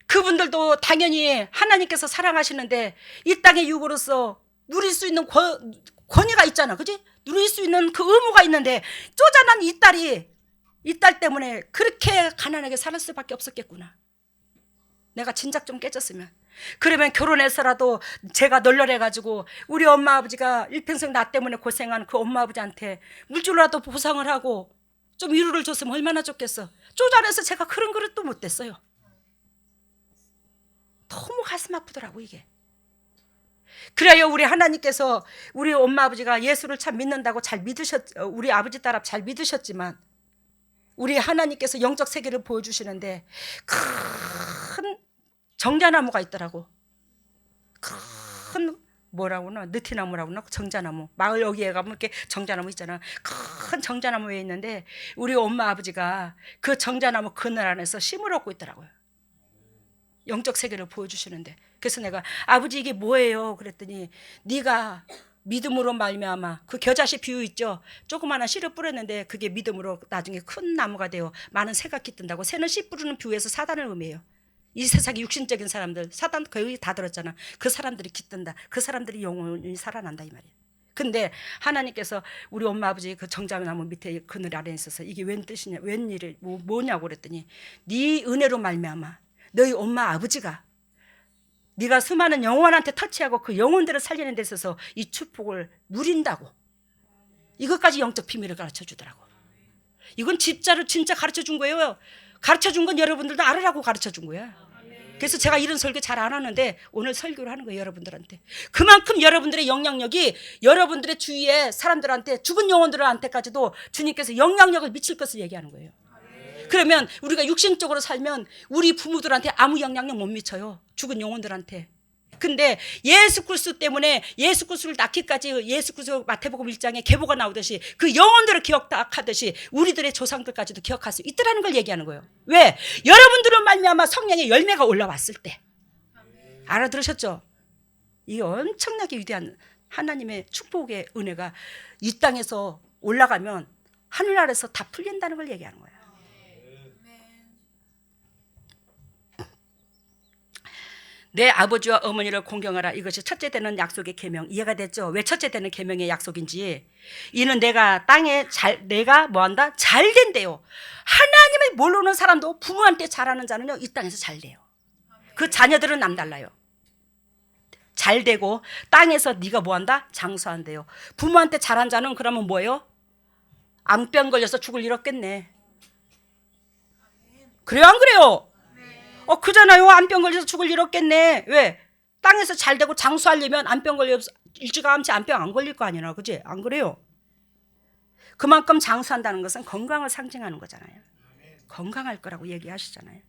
그분들도 당연히 하나님께서 사랑하시는데 이 땅의 육으로서 누릴 수 있는 권위가 있잖아. 그지? 누릴 수 있는 그 의무가 있는데 쪼잔한 이 딸 때문에 그렇게 가난하게 살 수밖에 없었겠구나. 내가 진작 좀 깨졌으면. 그러면 결혼해서라도 제가 널널해가지고 우리 엄마 아버지가 일평생 나 때문에 고생한 그 엄마 아버지한테 물질로라도 보상을 하고 좀 위로를 줬으면 얼마나 좋겠어. 쪼잔해서 제가 그런 그릇도 못 됐어요. 너무 가슴 아프더라고 이게. 그래요 우리 하나님께서 우리 엄마 아버지가 예수를 참 믿는다고 우리 아버지 따라 잘 믿으셨지만 우리 하나님께서 영적 세계를 보여주시는데 큰 정자나무가 있더라고. 큰 뭐라고나 느티나무라고나 정자나무. 마을 여기에 가면 이렇게 정자나무 있잖아. 큰 정자나무에 있는데 우리 엄마 아버지가 그 정자나무 그늘 안에서 심을 얻고 있더라고요. 영적 세계를 보여주시는데 그래서 내가 아버지 이게 뭐예요? 그랬더니 네가 믿음으로 말미암아 그 겨자씨 비유 있죠? 조그마한 씨를 뿌렸는데 그게 믿음으로 나중에 큰 나무가 되어 많은 새가 깃든다고. 새는 씨 뿌리는 비유에서 사단을 의미해요. 이 세상에 육신적인 사람들 사단 거의 다 들었잖아. 그 사람들이 깃든다. 그 사람들이 영원히 살아난다 이 말이에요. 근데 하나님께서 우리 엄마 아버지 그 정자나무 밑에 그늘 아래에 있어서 이게 웬 뜻이냐, 웬 일이 뭐냐고 그랬더니 네 은혜로 말미암아 너희 엄마 아버지가 네가 수많은 영혼한테 터치하고 그 영혼들을 살리는 데 있어서 이 축복을 누린다고. 이것까지 영적 비밀을 가르쳐 주더라고. 이건 진짜 가르쳐 준 거예요. 가르쳐 준 건 여러분들도 알으라고 가르쳐 준 거야. 그래서 제가 이런 설교 잘 안 하는데 오늘 설교를 하는 거예요, 여러분들한테. 그만큼 여러분들의 영향력이 여러분들의 주위에 사람들한테, 죽은 영혼들한테까지도 주님께서 영향력을 미칠 것을 얘기하는 거예요. 그러면 우리가 육신적으로 살면 우리 부모들한테 아무 영향력 못 미쳐요, 죽은 영혼들한테. 근데 예수 그리스도 때문에 예수 그리스도를 낳기까지 예수 그리스도 마태복음 1장에 계보가 나오듯이 그 영혼들을 기억하듯이 우리들의 조상들까지도 기억할 수 있다라는 걸 얘기하는 거예요. 왜? 여러분들은 말미암아 성령의 열매가 올라왔을 때. 알아들으셨죠? 이 엄청나게 위대한 하나님의 축복의 은혜가 이 땅에서 올라가면 하늘 아래서 다 풀린다는 걸 얘기하는 거예요. 내 아버지와 어머니를 공경하라. 이것이 첫째 되는 약속의 계명. 이해가 됐죠? 왜 첫째 되는 계명의 약속인지. 이는 내가 땅에 내가 뭐한다? 잘 된대요. 하나님을 모르는 사람도 부모한테 잘하는 자는요, 이 땅에서 잘 돼요. 그 자녀들은 남달라요. 잘 되고 땅에서 네가 뭐한다? 장수한대요. 부모한테 잘한 자는 그러면 뭐예요? 암병 걸려서 죽을 일 없겠네. 그래요, 안 그래요? 그잖아요. 암병 걸려서 죽을 일 없겠네. 왜? 땅에서 잘 되고 장수하려면 암병 걸려 일찌감치 암병 안 걸릴 거 아니나, 그지? 안 그래요? 그만큼 장수한다는 것은 건강을 상징하는 거잖아요. 건강할 거라고 얘기하시잖아요.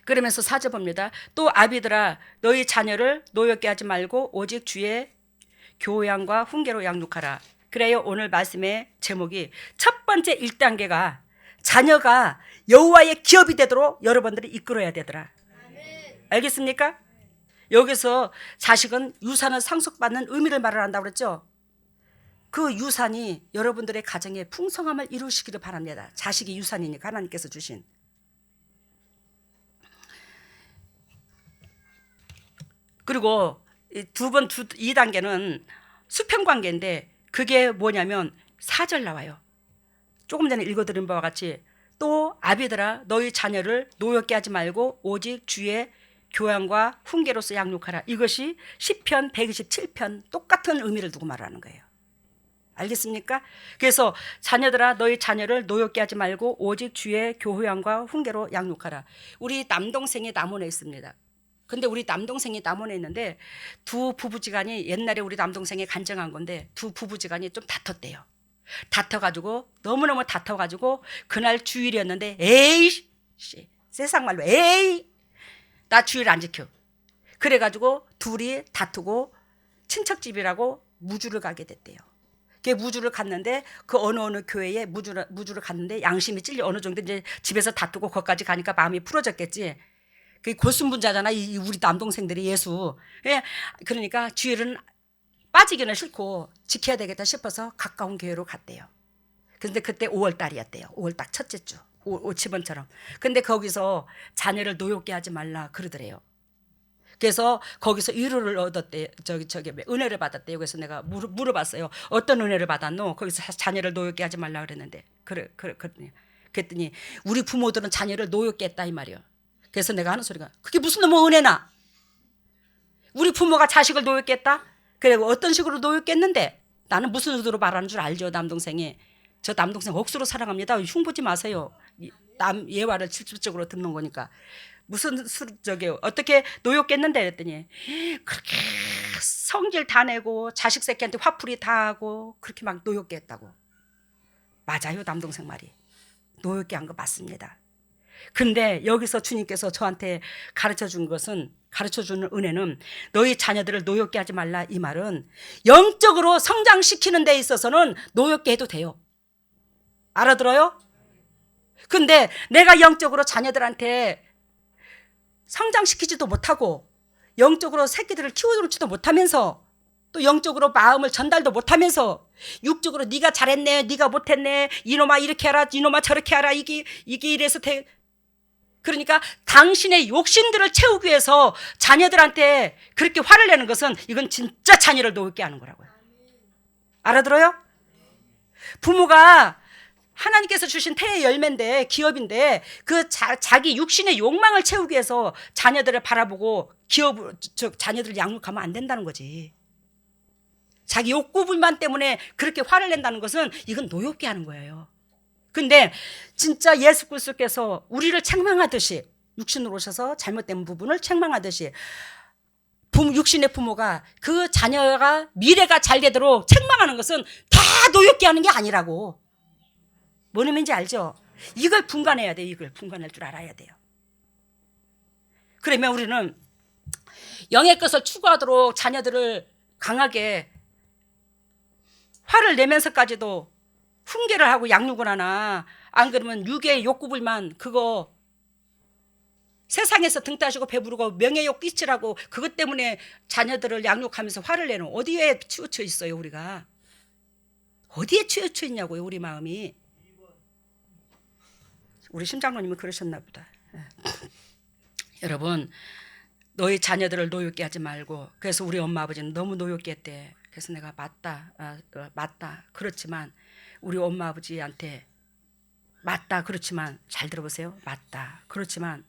그러면서 4절 봅니다. 또 아비들아 너희 자녀를 노엽게 하지 말고 오직 주의 교양과 훈계로 양육하라. 그래요. 오늘 말씀의 제목이 첫 번째 1단계가 자녀가 여호와의 기업이 되도록 여러분들이 이끌어야 되더라. 알겠습니까? 여기서 자식은 유산을 상속받는 의미를 말을 한다고 그랬죠. 그 유산이 여러분들의 가정에 풍성함을 이루시기를 바랍니다. 자식이 유산이니까 하나님께서 주신. 그리고 2단계는 수평관계인데 그게 뭐냐면 4절 나와요. 조금 전에 읽어드린 바와 같이 또 아비들아 너희 자녀를 노엽게 하지 말고 오직 주의 교양과 훈계로서 양육하라. 이것이 시편 127편 똑같은 의미를 두고 말하는 거예요. 알겠습니까? 그래서 자녀들아 너희 자녀를 노엽게 하지 말고 오직 주의 교양과 훈계로 양육하라. 우리 남동생이 남원에 있습니다. 근데 우리 남동생이 남원에 있는데 두 부부지간이 옛날에 우리 남동생이 간증한 건데 두 부부지간이 좀 다퉜대요. 다퉈가지고 너무너무 다퉈가지고 그날 주일이었는데 에이 세상 말로 에이 나 주일 안 지켜. 그래가지고 둘이 다투고 친척집이라고 무주를 가게 됐대요. 그 무주를 갔는데 그 어느 교회에 무주를 갔는데 양심이 찔려. 어느 정도 이제 집에서 다투고 거기까지 가니까 마음이 풀어졌겠지. 그 골순분자잖아 이 우리 남동생들이 예수. 그러니까 주일은 빠지기는 싫고 지켜야 되겠다 싶어서 가까운 교회로 갔대요. 근데 그때 5월 달이었대요. 5월 딱 첫째 주. 오치번처럼. 근데 거기서 자녀를 노엽게 하지 말라 그러더래요. 그래서 거기서 위로를 얻었대. 은혜를 받았대요. 그래서 내가 물어봤어요. 어떤 은혜를 받았노? 거기서 자녀를 노엽게 하지 말라 그랬는데. 그랬더니 우리 부모들은 자녀를 노엽게 했다 이 말이에요. 그래서 내가 하는 소리가 그게 무슨 놈의 은혜나? 우리 부모가 자식을 노엽게 했다? 그래 어떤 식으로 노엽게 했는데? 나는 무슨 의도로 말하는 줄 알죠, 남동생이. 저 남동생 억수로 사랑합니다. 흉보지 마세요. 남 예화를 직접적으로 듣는 거니까. 무슨 어떻게 노엽겠는데 그랬더니 그렇게 성질 다 내고 자식 새끼한테 화풀이 다 하고 그렇게 막 노엽게 했다고. 맞아요, 남동생 말이. 노엽게 한 거 맞습니다. 근데 여기서 주님께서 저한테 가르쳐주는 은혜는 너희 자녀들을 노엽게 하지 말라 이 말은 영적으로 성장시키는 데 있어서는 노엽게 해도 돼요. 알아들어요? 근데 내가 영적으로 자녀들한테 성장시키지도 못하고 영적으로 새끼들을 키워놓지도 못하면서 또 영적으로 마음을 전달도 못하면서 육적으로 네가 잘했네 네가 못했네 이놈아 이렇게 하라 이놈아 저렇게 하라 이게 이래서 그러니까 당신의 욕심들을 채우기 위해서 자녀들한테 그렇게 화를 내는 것은 이건 진짜 자녀를 노엽게 하는 거라고요. 알아들어요? 부모가 하나님께서 주신 태의 열매인데, 기업인데, 자기 육신의 욕망을 채우기 위해서 자녀들을 바라보고 자녀들을 양육하면 안 된다는 거지. 자기 욕구 불만 때문에 그렇게 화를 낸다는 것은 이건 노엽게 하는 거예요. 근데 진짜 예수 그리스도께서 우리를 책망하듯이, 육신으로 오셔서 잘못된 부분을 책망하듯이 육신의 부모가 그 자녀가 미래가 잘 되도록 책망하는 것은 다 노엽게 하는 게 아니라고. 뭔 의미인지 알죠? 이걸 분간해야 돼요. 이걸 분간할 줄 알아야 돼요. 그러면 우리는 영의 것을 추구하도록 자녀들을 강하게 화를 내면서까지도 훈계를 하고 양육을 하나, 안 그러면 육의 욕구불만 그거 세상에서 등 따시고 배부르고 명예욕 끼치라고 그것 때문에 자녀들을 양육하면서 화를 내는, 어디에 치우쳐 있어요 우리가? 어디에 치우쳐 있냐고요 우리 마음이. 우리 심장로님은 그러셨나 보다. 여러분, 너희 자녀들을 노엽게 하지 말고. 그래서 우리 엄마 아버지는 너무 노엽게 했대. 그래서 내가 맞다 그렇지만 우리 엄마 아버지한테 맞다 그렇지만, 잘 들어보세요. 맞다 그렇지만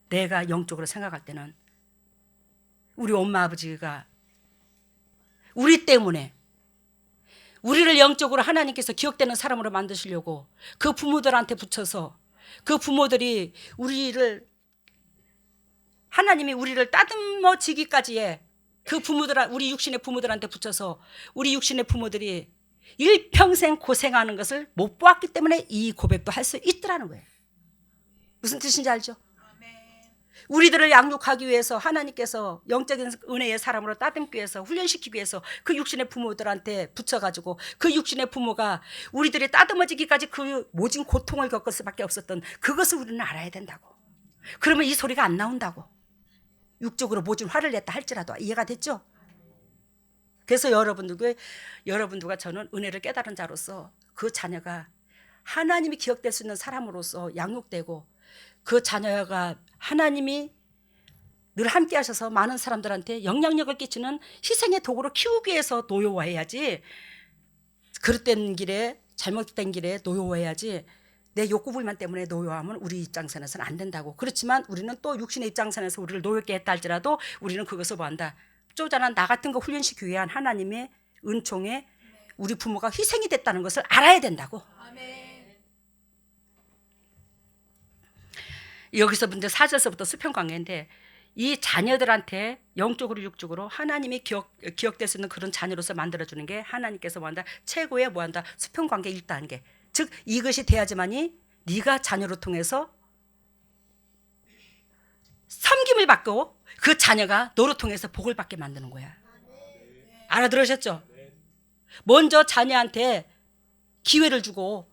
내가 영적으로 생각할 때는 우리 엄마 아버지가 우리 때문에 우리를 영적으로 하나님께서 기억되는 사람으로 만드시려고 그 부모들한테 붙여서, 그 부모들이 하나님이 우리를 따듬어지기까지의 그 우리 육신의 부모들한테 붙여서 우리 육신의 부모들이 일평생 고생하는 것을 못 보았기 때문에 이 고백도 할 수 있더라는 거예요. 무슨 뜻인지 알죠? 우리들을 양육하기 위해서 하나님께서 영적인 은혜의 사람으로 따듬기 위해서, 훈련시키기 위해서 그 육신의 부모들한테 붙여가지고 그 육신의 부모가 우리들이 따듬어지기까지 그 모진 고통을 겪을 수밖에 없었던 그것을 우리는 알아야 된다고. 그러면 이 소리가 안 나온다고. 육적으로 모진 화를 냈다 할지라도. 이해가 됐죠? 그래서 여러분들과 저는 은혜를 깨달은 자로서 그 자녀가 하나님이 기억될 수 있는 사람으로서 양육되고, 그 자녀가 하나님이 늘 함께 하셔서 많은 사람들한테 영향력을 끼치는 희생의 도구로 키우기 위해서 노여워해야지, 그릇된 길에 잘못된 길에 노여워해야지 내 욕구불만 때문에 노여워하면 우리 입장선에서는 안 된다고. 그렇지만 우리는 또 육신의 입장선에서 우리를 노엽게 했다 할지라도 우리는 그것을 뭐한다? 쪼잔한 나 같은 거 훈련시키기 위한 하나님의 은총에 우리 부모가 희생이 됐다는 것을 알아야 된다고. 여기서 문제 4절서부터 수평관계인데, 이 자녀들한테 영적으로 육적으로 하나님이 기억될 수 있는 그런 자녀로서 만들어주는 게 하나님께서 뭐한다? 최고의 뭐한다? 수평관계 1단계. 즉 이것이 돼야지만이 네가 자녀로 통해서 섬김을 받고 그 자녀가 너로 통해서 복을 받게 만드는 거야. 알아들으셨죠? 먼저 자녀한테 기회를 주고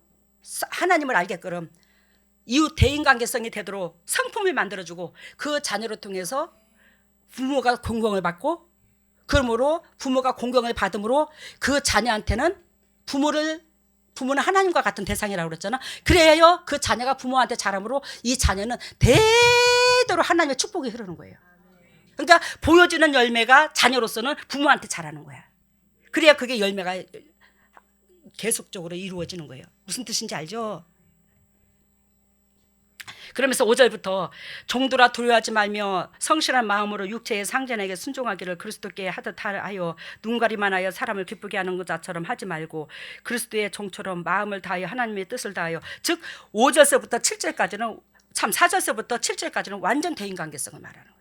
하나님을 알게끔 이후 대인관계성이 되도록 상품을 만들어주고, 그 자녀를 통해서 부모가 공경을 받고, 그러므로 부모가 공경을 받음으로 그 자녀한테는 부모는 하나님과 같은 대상이라고 그랬잖아. 그래야 그 자녀가 부모한테 자람으로 이 자녀는 대대로 하나님의 축복이 흐르는 거예요. 그러니까 보여지는 열매가 자녀로서는 부모한테 자라는 거야. 그래야 그게 열매가 계속적으로 이루어지는 거예요. 무슨 뜻인지 알죠? 그러면서 5절부터 종들아 두려워하지 말며 성실한 마음으로 육체의 상전에게 순종하기를 그리스도께 하듯 하여 눈가리만 하여 사람을 기쁘게 하는 것처럼 하지 말고 그리스도의 종처럼 마음을 다하여 하나님의 뜻을 다하여. 즉 5절서부터 7절까지는 4절서부터 7절까지는 완전 대인관계성을 말하는 거예요.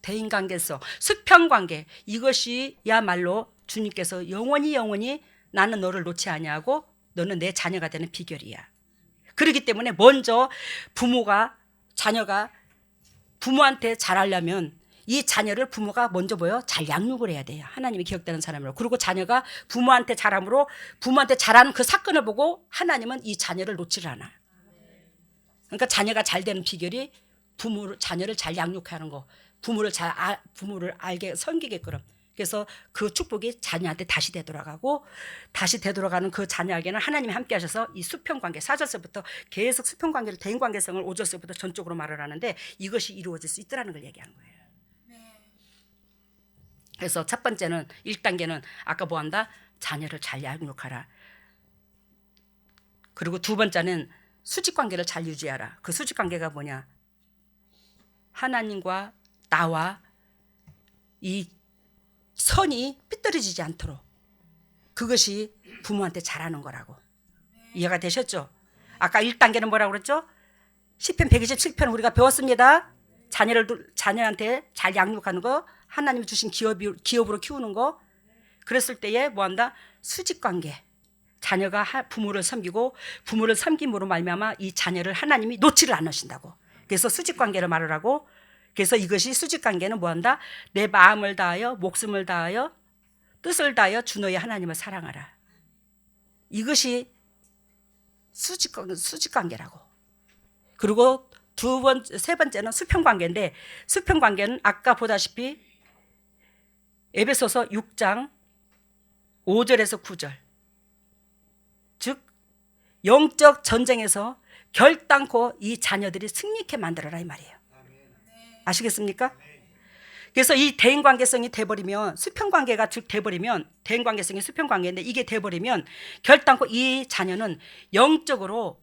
대인관계성, 수평관계, 이것이야말로 주님께서 영원히 나는 너를 놓지 아니하고 너는 내 자녀가 되는 비결이야. 그렇기 때문에 먼저 자녀가 부모한테 잘하려면 이 자녀를 부모가 먼저 잘 양육을 해야 돼요. 하나님이 기억되는 사람으로. 그리고 자녀가 부모한테 잘함으로 부모한테 잘하는 그 사건을 보고 하나님은 이 자녀를 놓지를 않아. 그러니까 자녀가 잘 되는 비결이 자녀를 잘 양육하는 거, 부모를 알게 섬기게끔. 그래서 그 축복이 자녀한테 다시 되돌아가고, 다시 되돌아가는 그 자녀에게는 하나님이 함께 하셔서 이 수평관계, 4절서부터 계속 수평관계를, 대인관계성을 5절서부터 전적으로 말을 하는데 이것이 이루어질 수 있더라는 걸 얘기하는 거예요. 그래서 첫 번째는 1단계는 아까 뭐 한다? 자녀를 잘 양육하라. 그리고 두 번째는 수직관계를 잘 유지하라. 그 수직관계가 뭐냐? 하나님과 나와 이 선이 삐뚤어지지 않도록, 그것이 부모한테 잘하는 거라고. 이해가 되셨죠? 아까 1단계는 뭐라고 그랬죠? 시편 127편 우리가 배웠습니다. 자녀한테 잘 양육하는 거, 하나님이 주신 기업으로 키우는 거. 그랬을 때에 뭐 한다? 수직관계. 자녀가 부모를 섬기고, 부모를 섬김으로 말미암아 이 자녀를 하나님이 놓지를 않으신다고. 그래서 수직관계를 말을 하고, 그래서 이것이 수직관계는 뭐 한다? 내 마음을 다하여, 목숨을 다하여, 뜻을 다하여 주 너의 하나님을 사랑하라. 이것이 수직관계라고. 그리고 세 번째는 수평관계인데, 수평관계는 아까 보다시피 에베소서 6장 5절에서 9절, 즉 영적 전쟁에서 결단코 이 자녀들이 승리케 만들어라 이 말이에요. 아시겠습니까? 그래서 이 대인관계성이 돼버리면, 수평관계가 즉 돼버리면, 대인관계성이 수평관계인데 이게 돼버리면 결단코 이 자녀는 영적으로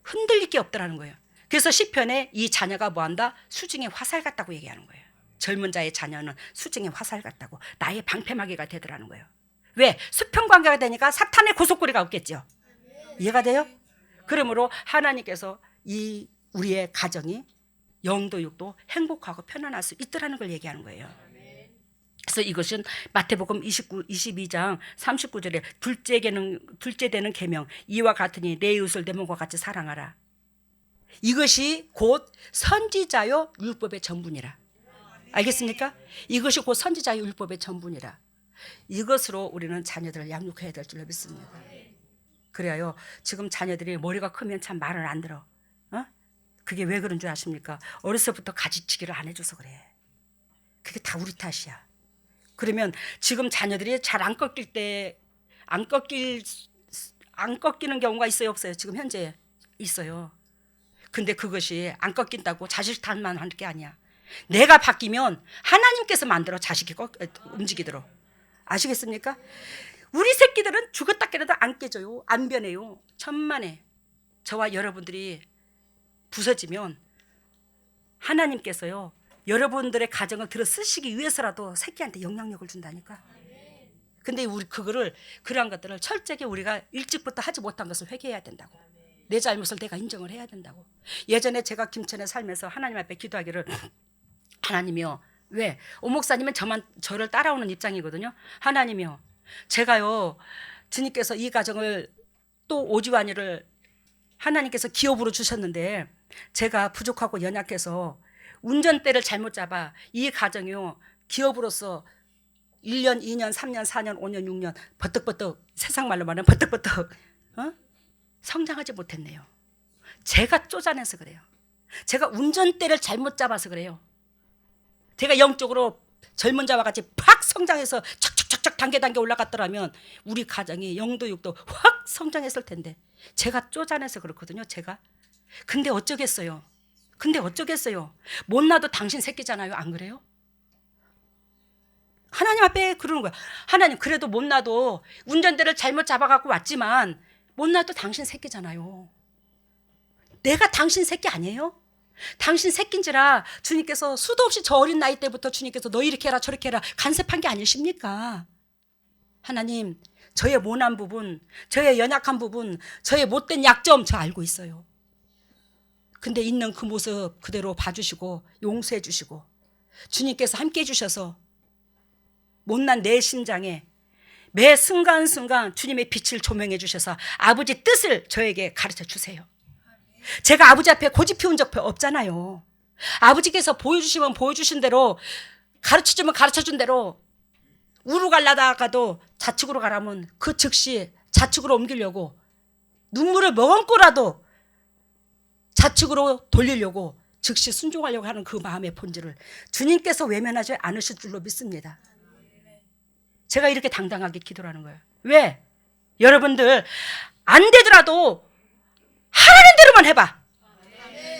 흔들릴 게 없더라는 거예요. 그래서 시편에 이 자녀가 뭐한다? 수중의 화살 같다고 얘기하는 거예요. 젊은 자의 자녀는 수중의 화살 같다고, 나의 방패막이가 되더라는 거예요. 왜? 수평관계가 되니까 사탄의 고속거리가 없겠죠. 이해가 돼요? 그러므로 하나님께서 이 우리의 가정이 영도 육도 행복하고 편안할 수 있더라는 걸 얘기하는 거예요. 그래서 이것은 마태복음 22장 39절에 둘째 되는 계명, 이와 같으니 내 이웃을 내 몸과 같이 사랑하라. 이것이 곧 선지자요 율법의 전분이라. 알겠습니까? 이것이 곧 선지자요 율법의 전분이라. 이것으로 우리는 자녀들을 양육해야 될 줄로 믿습니다. 그래요. 지금 자녀들이 머리가 크면 참 말을 안 들어. 그게 왜 그런 줄 아십니까? 어려서부터 가지치기를 안 해줘서 그래. 그게 다 우리 탓이야. 그러면 지금 자녀들이 잘 안 꺾이는 경우가 있어요, 없어요? 지금 현재 있어요. 근데 그것이 안 꺾인다고 자식 탓만 하는 게 아니야. 내가 바뀌면 하나님께서 만들어 자식이 움직이도록. 아시겠습니까? 우리 새끼들은 죽었다 깨려도 안 깨져요. 안 변해요. 천만에. 저와 여러분들이 부서지면 하나님께서요 여러분들의 가정을 들어 쓰시기 위해서라도 새끼한테 영향력을 준다니까. 근데 우리 그러한 것들을 철저하게 우리가 일찍부터 하지 못한 것을 회개해야 된다고. 내 잘못을 내가 인정을 해야 된다고. 예전에 제가 김천에 살면서 하나님 앞에 기도하기를, 하나님이요, 왜? 오 목사님은 저를 따라오는 입장이거든요. 하나님이요, 제가요 주님께서 이 가정을 또 오지환이를 하나님께서 기업으로 주셨는데 제가 부족하고 연약해서 운전대를 잘못 잡아 이 가정이요 기업으로서 1년, 2년, 3년, 4년, 5년, 6년 버떡버떡, 세상 말로 말하면 버떡버떡 성장하지 못했네요. 제가 쪼잔해서 그래요. 제가 운전대를 잘못 잡아서 그래요. 제가 영적으로 젊은 자와 같이 팍 성장해서 척척척척 단계 올라갔더라면 우리 가정이 영도 육도 확 성장했을 텐데 제가 쪼잔해서 그렇거든요. 제가. 근데 어쩌겠어요. 못나도 당신 새끼잖아요. 안 그래요? 하나님 앞에 그러는 거야. 하나님, 그래도 못나도 운전대를 잘못 잡아갖고 왔지만 못나도 당신 새끼잖아요. 내가 당신 새끼 아니에요? 당신 새끼인지라 주님께서 수도 없이 저 어린 나이 때부터 주님께서 너 이렇게 해라 저렇게 해라 간섭한 게 아니십니까? 하나님, 저의 모난 부분, 저의 연약한 부분, 저의 못된 약점 저 알고 있어요. 근데 있는 그 모습 그대로 봐주시고 용서해 주시고 주님께서 함께 해주셔서 못난 내 심장에 매 순간순간 주님의 빛을 조명해 주셔서 아버지 뜻을 저에게 가르쳐 주세요. 제가 아버지 앞에 고집 피운 적 없잖아요. 아버지께서 보여주시면 보여주신 대로, 가르쳐주면 가르쳐준 대로 우로 가려다가도 좌측으로 가라면 그 즉시 좌측으로 옮기려고, 눈물을 머금고라도 좌측으로 돌리려고 즉시 순종하려고 하는 그 마음의 본질을 주님께서 외면하지 않으실 줄로 믿습니다. 제가 이렇게 당당하게 기도를 하는 거예요. 왜? 여러분들 안 되더라도 하라는 대로만 해봐.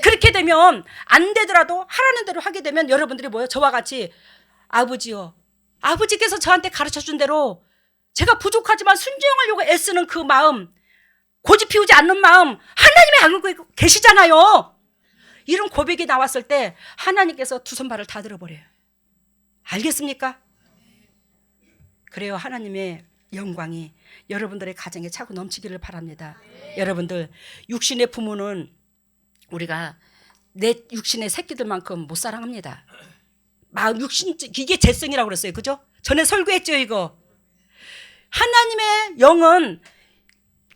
그렇게 되면 안 되더라도 하라는 대로 하게 되면 여러분들이 뭐예요? 저와 같이 아버지요, 아버지께서 저한테 가르쳐준 대로 제가 부족하지만 순종하려고 애쓰는 그 마음, 고집 피우지 않는 마음 하나님이 알고 계시잖아요. 이런 고백이 나왔을 때 하나님께서 두 손발을 다 들어버려요. 알겠습니까? 그래요. 하나님의 영광이 여러분들의 가정에 차고 넘치기를 바랍니다. 여러분들 육신의 부모는 우리가 내 육신의 새끼들만큼 못 사랑합니다. 마음 육신 이게 재성이라고 그랬어요. 그죠? 전에 설교했죠 이거. 하나님의 영은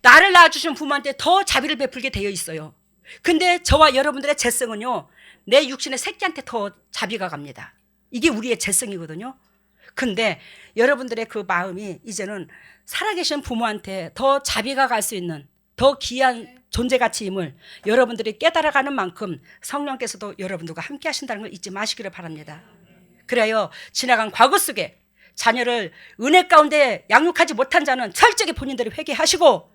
나를 낳아주신 부모한테 더 자비를 베풀게 되어 있어요. 근데 저와 여러분들의 재성은요, 내 육신의 새끼한테 더 자비가 갑니다. 이게 우리의 재성이거든요. 근데 여러분들의 그 마음이 이제는 살아계신 부모한테 더 자비가 갈 수 있는 더 귀한 존재가치임을 여러분들이 깨달아가는 만큼 성령께서도 여러분들과 함께 하신다는 걸 잊지 마시기를 바랍니다. 그래요. 지나간 과거 속에 자녀를 은혜 가운데 양육하지 못한 자는 철저히 본인들이 회개하시고,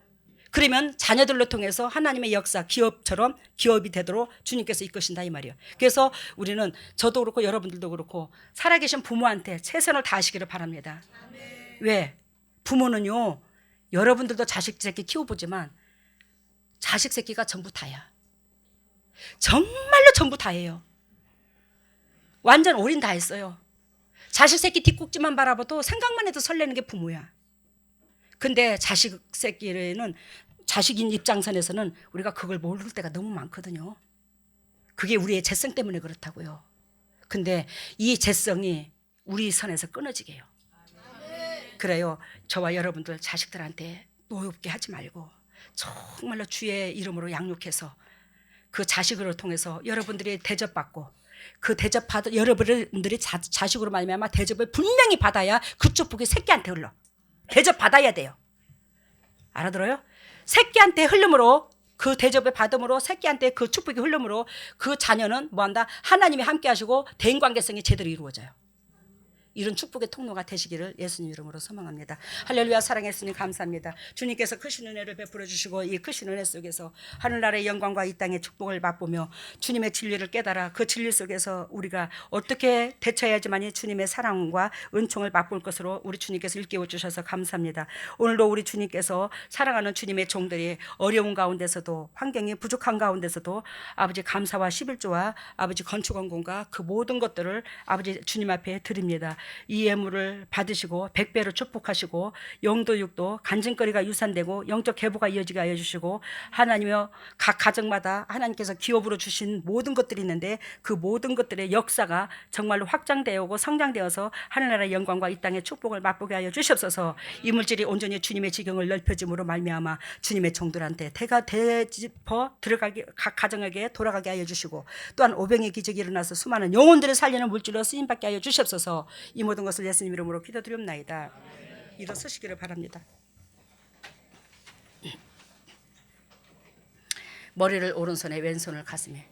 그러면 자녀들로 통해서 하나님의 역사, 기업처럼 기업이 되도록 주님께서 이끄신다 이 말이에요. 그래서 우리는 저도 그렇고 여러분들도 그렇고 살아계신 부모한테 최선을 다하시기를 바랍니다. 왜? 부모는요, 여러분들도 자식 새끼 키워보지만 자식 새끼가 전부 다야. 정말로 전부 다예요. 완전 올인 다 했어요. 자식 새끼 뒷꼭지만 바라봐도 생각만 해도 설레는 게 부모야. 근데 자식 새끼는 자식인 입장선에서는 우리가 그걸 모를 때가 너무 많거든요. 그게 우리의 재성 때문에 그렇다고요. 근데 이 재성이 우리 선에서 끊어지게 해요. 그래요. 저와 여러분들 자식들한테 노엽게 하지 말고 정말로 주의 이름으로 양육해서 그 자식을 통해서 여러분들이 대접받고, 그 대접받아 여러분들이 자식으로 말미암아 대접을 분명히 받아야 그 축복이 새끼한테 흘러. 대접받아야 돼요. 알아들어요? 새끼한테 흘름으로, 그 대접을 받음으로 새끼한테 그 축복이 흘름으로 그 자녀는 뭐한다? 하나님이 함께 하시고 대인관계성이 제대로 이루어져요. 이런 축복의 통로가 되시기를 예수님 이름으로 소망합니다. 할렐루야. 사랑의 주님 감사합니다. 주님께서 크신 은혜를 베풀어 주시고 이 크신 은혜 속에서 하늘나라의 영광과 이 땅의 축복을 맛보며 주님의 진리를 깨달아 그 진리 속에서 우리가 어떻게 대처해야지만이 주님의 사랑과 은총을 맛볼 것으로 우리 주님께서 일깨워 주셔서 감사합니다. 오늘도 우리 주님께서 사랑하는 주님의 종들이 어려운 가운데서도, 환경이 부족한 가운데서도 아버지 감사와 11조와 아버지 건축원공과 그 모든 것들을 아버지 주님 앞에 드립니다. 이 예물을 받으시고 100배로 축복하시고 영도육도 간증거리가 유산되고 영적 계보가 이어지게 하여 주시고, 하나님여 각 가정마다 하나님께서 기업으로 주신 모든 것들이 있는데 그 모든 것들의 역사가 정말로 확장되고 성장되어서 하늘나라의 영광과 이 땅의 축복을 맛보게 하여 주시옵소서. 이물질이 온전히 주님의 지경을 넓혀짐으로 말미암아 주님의 종들한테 대가 되짚어 들어가게, 각 가정에게 돌아가게 하여 주시고, 또한 오병의 기적이 일어나서 수많은 영혼들을 살리는 물질로 쓰임받게 하여 주시옵소서. 이 모든 것을 예수님 이름으로 기도드리옵나이다. 일어서시기를 바랍니다. 머리를 오른손에, 왼손을 가슴에.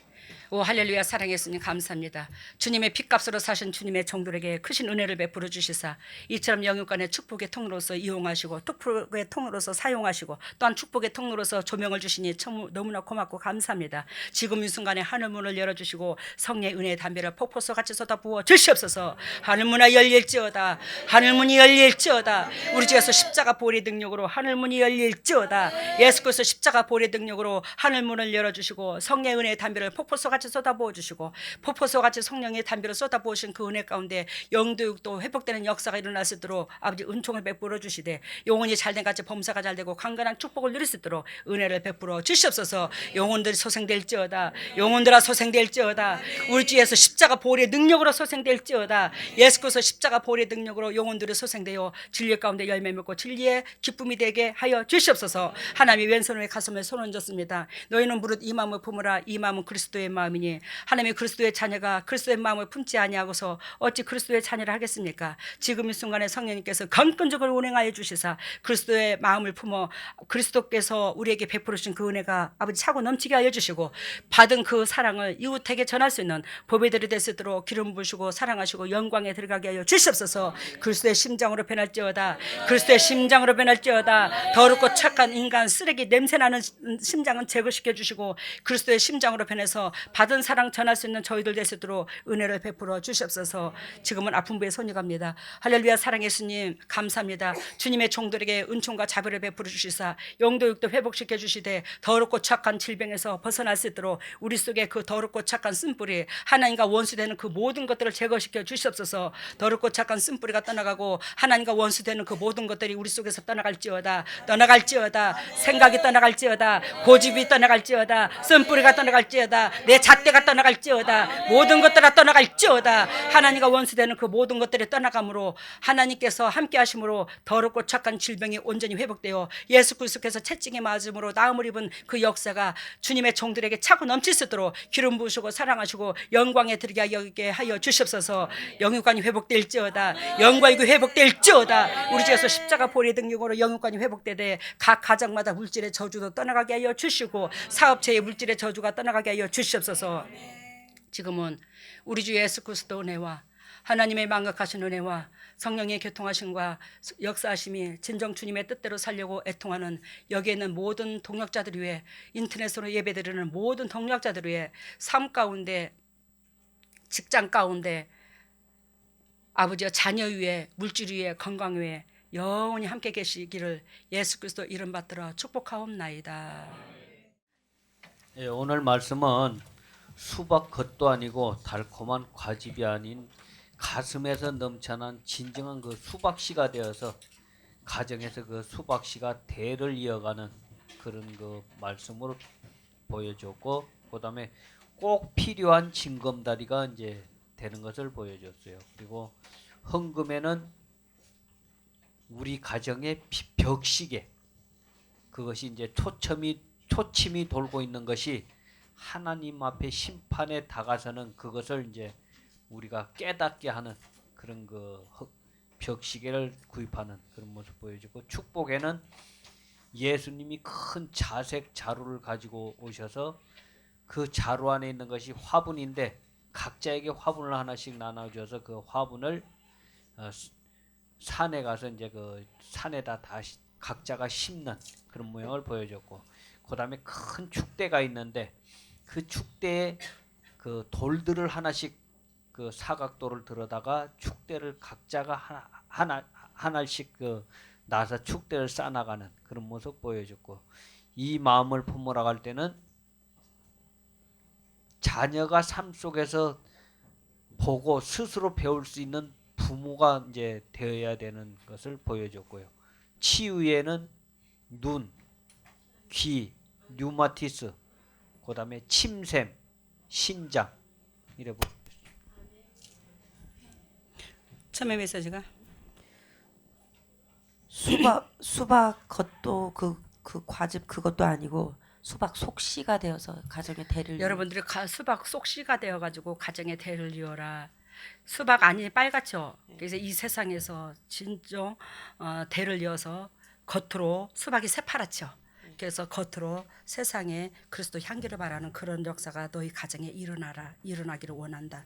오 할렐루야. 사랑의 주님 감사합니다. 주님의 핏값으로 사신 주님의 종들에게 크신 은혜를 베풀어 주시사 이처럼 영육간의 축복의 통로로서 이용하시고 축복의 통로로서 사용하시고 또한 축복의 통로로서 조명을 주시니 너무나 고맙고 감사합니다. 지금 이 순간에 하늘문을 열어주시고 성령의 은혜의 담배를 폭포수 같이 쏟아부어 주시옵소서. 하늘문이 열릴지어다. 하늘문이 열릴지어다. 우리 주에서 십자가 보혈의 능력으로 하늘문이 열릴지어다. 예수 그리스도 십자가 보혈의 능력으로 하늘문을 열어주시고 성령의 은혜의 담배를 폭포수 같이 쏟아부어 주시고, 폭포수 같이 성령의 담비로 쏟아부으신 그 은혜 가운데 영도육도 회복되는 역사가 일어날 수 있도록 아버지 은총을 베풀어 주시되, 영혼이 잘된 같이 범사가 잘되고 강건한 축복을 누릴 수 있도록 은혜를 베풀어 주시옵소서. 영혼들이 소생될지어다. 영혼들아 소생될지어다. 우리 주에서 십자가 보혈의 능력으로 소생될지어다. 예수 그리스도 십자가 보혈의 능력으로 영혼들이 소생되어 진리 가운데 열매 맺고 진리의 기쁨이 되게 하여 주시옵소서. 하나님이 왼손에 가슴에 손 얹었습니다. 너희는 무릇 이 마음을 품으라. 이 마음은 그리스도의 그리스도의 마음이니 하나님의 그리스도의 자녀가 그리스도의 마음을 품지 아니하고서 어찌 그리스도의 자녀를 하겠습니까? 지금 이 순간에 성령님께서 건건적으로 운행하여 주시사 그리스도의 마음을 품어 그리스도께서 우리에게 베풀으신 그 은혜가 아버지 차고 넘치게 하여 주시고 받은 그 사랑을 이웃에게 전할 수 있는 보배들이 될 수 있도록 기름 부으시고 사랑하시고 영광에 들어가게 하여 주시옵소서. 그리스도의 심장으로 변할지어다. 그리스도의 심장으로 변할지어다. 더럽고 착한 인간 쓰레기 냄새나는 심장은 제거시켜 주시고 그리스도의 심장으로 변해서 받은 사랑 전할 수 있는 저희들 될 수 있도록 은혜를 베풀어 주시옵소서. 지금은 아픈 부에 손이 갑니다. 할렐루야. 사랑의 예수님 감사합니다. 주님의 종들에게 은총과 자비를 베풀어 주시사 영도 육도 회복시켜 주시되 더럽고 착한 질병에서 벗어날 수 있도록 우리 속에 그 더럽고 착한 쓴뿌리 하나님과 원수되는 그 모든 것들을 제거시켜 주시옵소서. 더럽고 착한 쓴뿌리가 떠나가고 하나님과 원수되는 그 모든 것들이 우리 속에서 떠나갈지어다. 생각이 떠나갈지어다. 고집이 떠나갈지어다. 쓴뿌리가 떠나갈지어다. 내 잣대가 떠나갈지어다. 모든 것들이 떠나갈지어다. 하나님과 원수되는 그 모든 것들이 떠나감으로 하나님께서 함께 하심으로 더럽고 착한 질병이 온전히 회복되어 예수 그리스도께서 채찍에 맞음으로 나음을 입은 그 역사가 주님의 종들에게 차고 넘칠 수 있도록 기름 부으시고 사랑하시고 영광에 들게 하여 주시옵소서. 영육관이 회복될지어다. 영광이 회복될지어다. 우리 집에서 십자가 보리 등용으로 영육관이 회복되되 각 가정마다 물질의 저주도 떠나가게 하여 주시고 사업체의 물질의 저주가 떠나가게 하여 주시옵소서. 지금은 우리 주 예수 그리스도 은혜와 하나님의 망각하신 은혜와 성령의 교통하심과 역사하심이 진정 주님의 뜻대로 살려고 애통하는 여기에 있는 모든 동역자들 위해 인터넷으로 예배드리는 모든 동역자들 위해 삶 가운데 직장 가운데 아버지와 자녀 위에 물질 위에 건강 위에 영원히 함께 계시기를 예수 그리스도 이름 받들어 축복하옵나이다. 예, 오늘 말씀은 수박 겉도 아니고 달콤한 과즙이 아닌 가슴에서 넘쳐난 진정한 그 수박씨가 되어서 가정에서 그 수박씨가 대를 이어가는 그런 그 말씀으로 보여줬고, 그다음에 꼭 필요한 징검다리가 이제 되는 것을 보여줬어요. 그리고 헌금에는 우리 가정의 벽시계, 그것이 이제 초침이 돌고 있는 것이 하나님 앞에 심판에 다가서는 그것을 이제 우리가 깨닫게 하는 그런 그 벽시계를 구입하는 그런 모습 보여주고, 축복에는 예수님이 큰 자색 자루를 가지고 오셔서 그 자루 안에 있는 것이 화분인데 각자에게 화분을 하나씩 나눠줘서 그 화분을 산에 가서 이제 그 산에다 다시 각자가 심는 그런 모양을 보여줬고, 그 다음에 큰 축대가 있는데 그 축대에 그 돌들을 하나씩 그 사각돌을 들어다가 축대를 각자가 하나씩 그 나서 축대를 쌓아나가는 그런 모습 보여줬고, 이 마음을 품으러 갈 때는 자녀가 삶 속에서 보고 스스로 배울 수 있는 부모가 이제 되어야 되는 것을 보여줬고요. 치유에는 눈, 귀, 류마티스, 그 다음에 침샘, 신장 이래 보고 처음에 메시지가 수박 겉도 그 과즙 그것도 아니고 수박 속씨가 되어서 가정의 대를 여러분들이 수박 속씨가 되어가지고 가정의 대를 이어라. 수박 안이 빨갛죠. 그래서 이 세상에서 진정 대를 이어서 겉으로 수박이 새파랗죠. 그래서 겉으로 세상에 그리스도 향기를 바라는 그런 역사가 너희 가정에 일어나기를 원한다.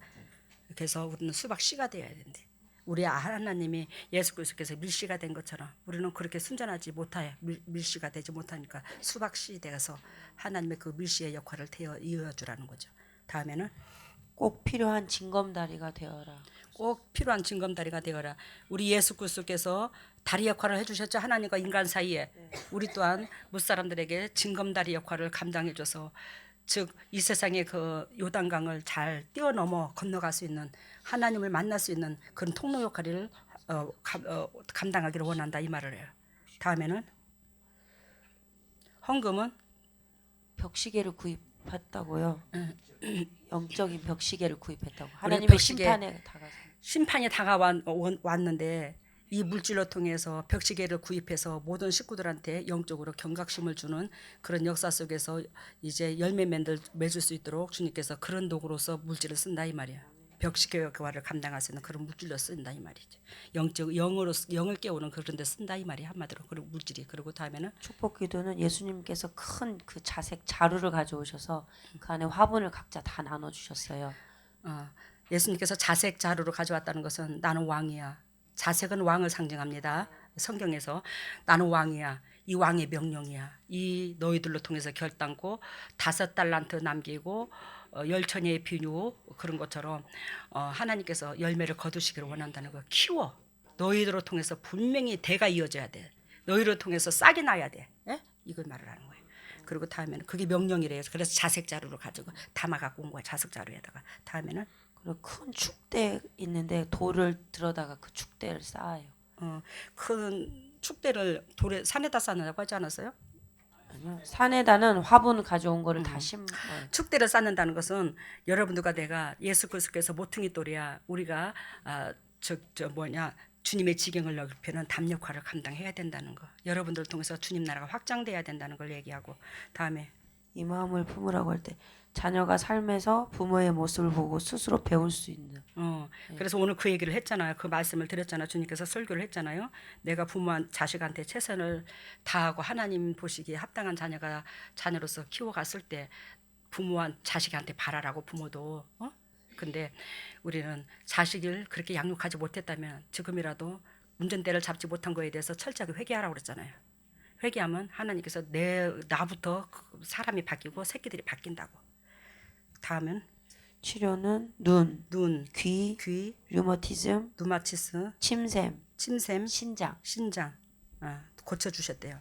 그래서 우리는 수박 씨가 되어야 된대. 우리 하나님이 예수 그리스도께서 밀씨가 된 것처럼 우리는 그렇게 순전하지 못해 밀씨가 되지 못하니까 수박씨 되어서 하나님의 그 밀씨의 역할을 이어주라는 거죠. 다음에는 꼭 필요한 징검다리가 되어라. 꼭 필요한 징검다리가 되어라. 우리 예수 그리스도께서 다리 역할을 해주셨죠. 하나님과 인간 사이에. 우리 또한 무사람들에게 징검다리 역할을 감당해줘서 즉 이 세상의 그 요단강을 잘 뛰어넘어 건너갈 수 있는 하나님을 만날 수 있는 그런 통로 역할을 감당하기를 원한다 이 말을 해요. 다음에는 헌금은 벽시계를 구입했다고요. 영적인 벽시계를 구입했다고. 우리 하나님의 벽시계, 심판에 다가서. 심판이 다가왔는데 이 물질로 통해서 벽시계를 구입해서 모든 식구들한테 영적으로 경각심을 주는 그런 역사 속에서 이제 열매 맺을 수 있도록 주님께서 그런 도구로서 물질을 쓴다 이 말이야. 벽시계화를 감당할 수 있는 그런 물질로 쓴다 이 말이지. 영을 깨우는 그런 데 쓴다 이 말이야 한마디로. 그리고 물질이. 그리고 다음에는 축복 기도는 예수님께서 큰 그 자색 자루를 가져오셔서 그 안에 화분을 각자 다 나눠 주셨어요. 예수님께서 자색 자루로 가져왔다는 것은 나는 왕이야. 자색은 왕을 상징합니다. 성경에서 나는 왕이야. 이 왕의 명령이야. 이 너희들로 통해서 결단코 5달란트 남기고 10처녀의 비누 그런 것처럼 하나님께서 열매를 거두시기를 원한다는 거. 키워. 너희들로 통해서 분명히 대가 이어져야 돼. 너희를 통해서 싹이 나야 돼. 예? 이걸 말을 하는 거예요. 그리고 다음에는 그게 명령이래요. 그래서 자색 자루로 가지고 담아 갖고 온 거야. 자색 자루에다가. 다음에는 그리고 큰 축대 있는데 돌을 들어다가 그 축대를 쌓아요. 큰 축대를 돌에 산에다 쌓는다고 하지 않았어요? 아니요. 산에다는 화분 가져온 거를 다 심어요. 축대를 쌓는다는 것은 여러분들과 내가 예수 그리스도께서 모퉁이 돌이야. 우리가 주님의 지경을 넓히는 담 역할을 감당해야 된다는 거. 여러분들을 통해서 주님 나라가 확장돼야 된다는 걸 얘기하고 다음에 이 마음을 품으라고 할 때 자녀가 삶에서 부모의 모습을 보고 스스로 배울 수 있는. 그래서 오늘 그 얘기를 했잖아요. 그 말씀을 드렸잖아요. 주님께서 설교를 했잖아요. 내가 자식한테 최선을 다하고 하나님 보시기에 합당한 자녀로서 키워갔을 때 부모와 자식한테 바라라고 부모도. 근데 우리는 자식을 그렇게 양육하지 못했다면 지금이라도 운전대를 잡지 못한 거에 대해서 철저하게 회개하라고 그랬잖아요. 회개하면 하나님께서 나부터 사람이 바뀌고 새끼들이 바뀐다고. 다음은 치료는 눈, 귀, 류머티즘, 누마티스, 침샘, 침샘, 신장. 신장 고쳐주셨대요.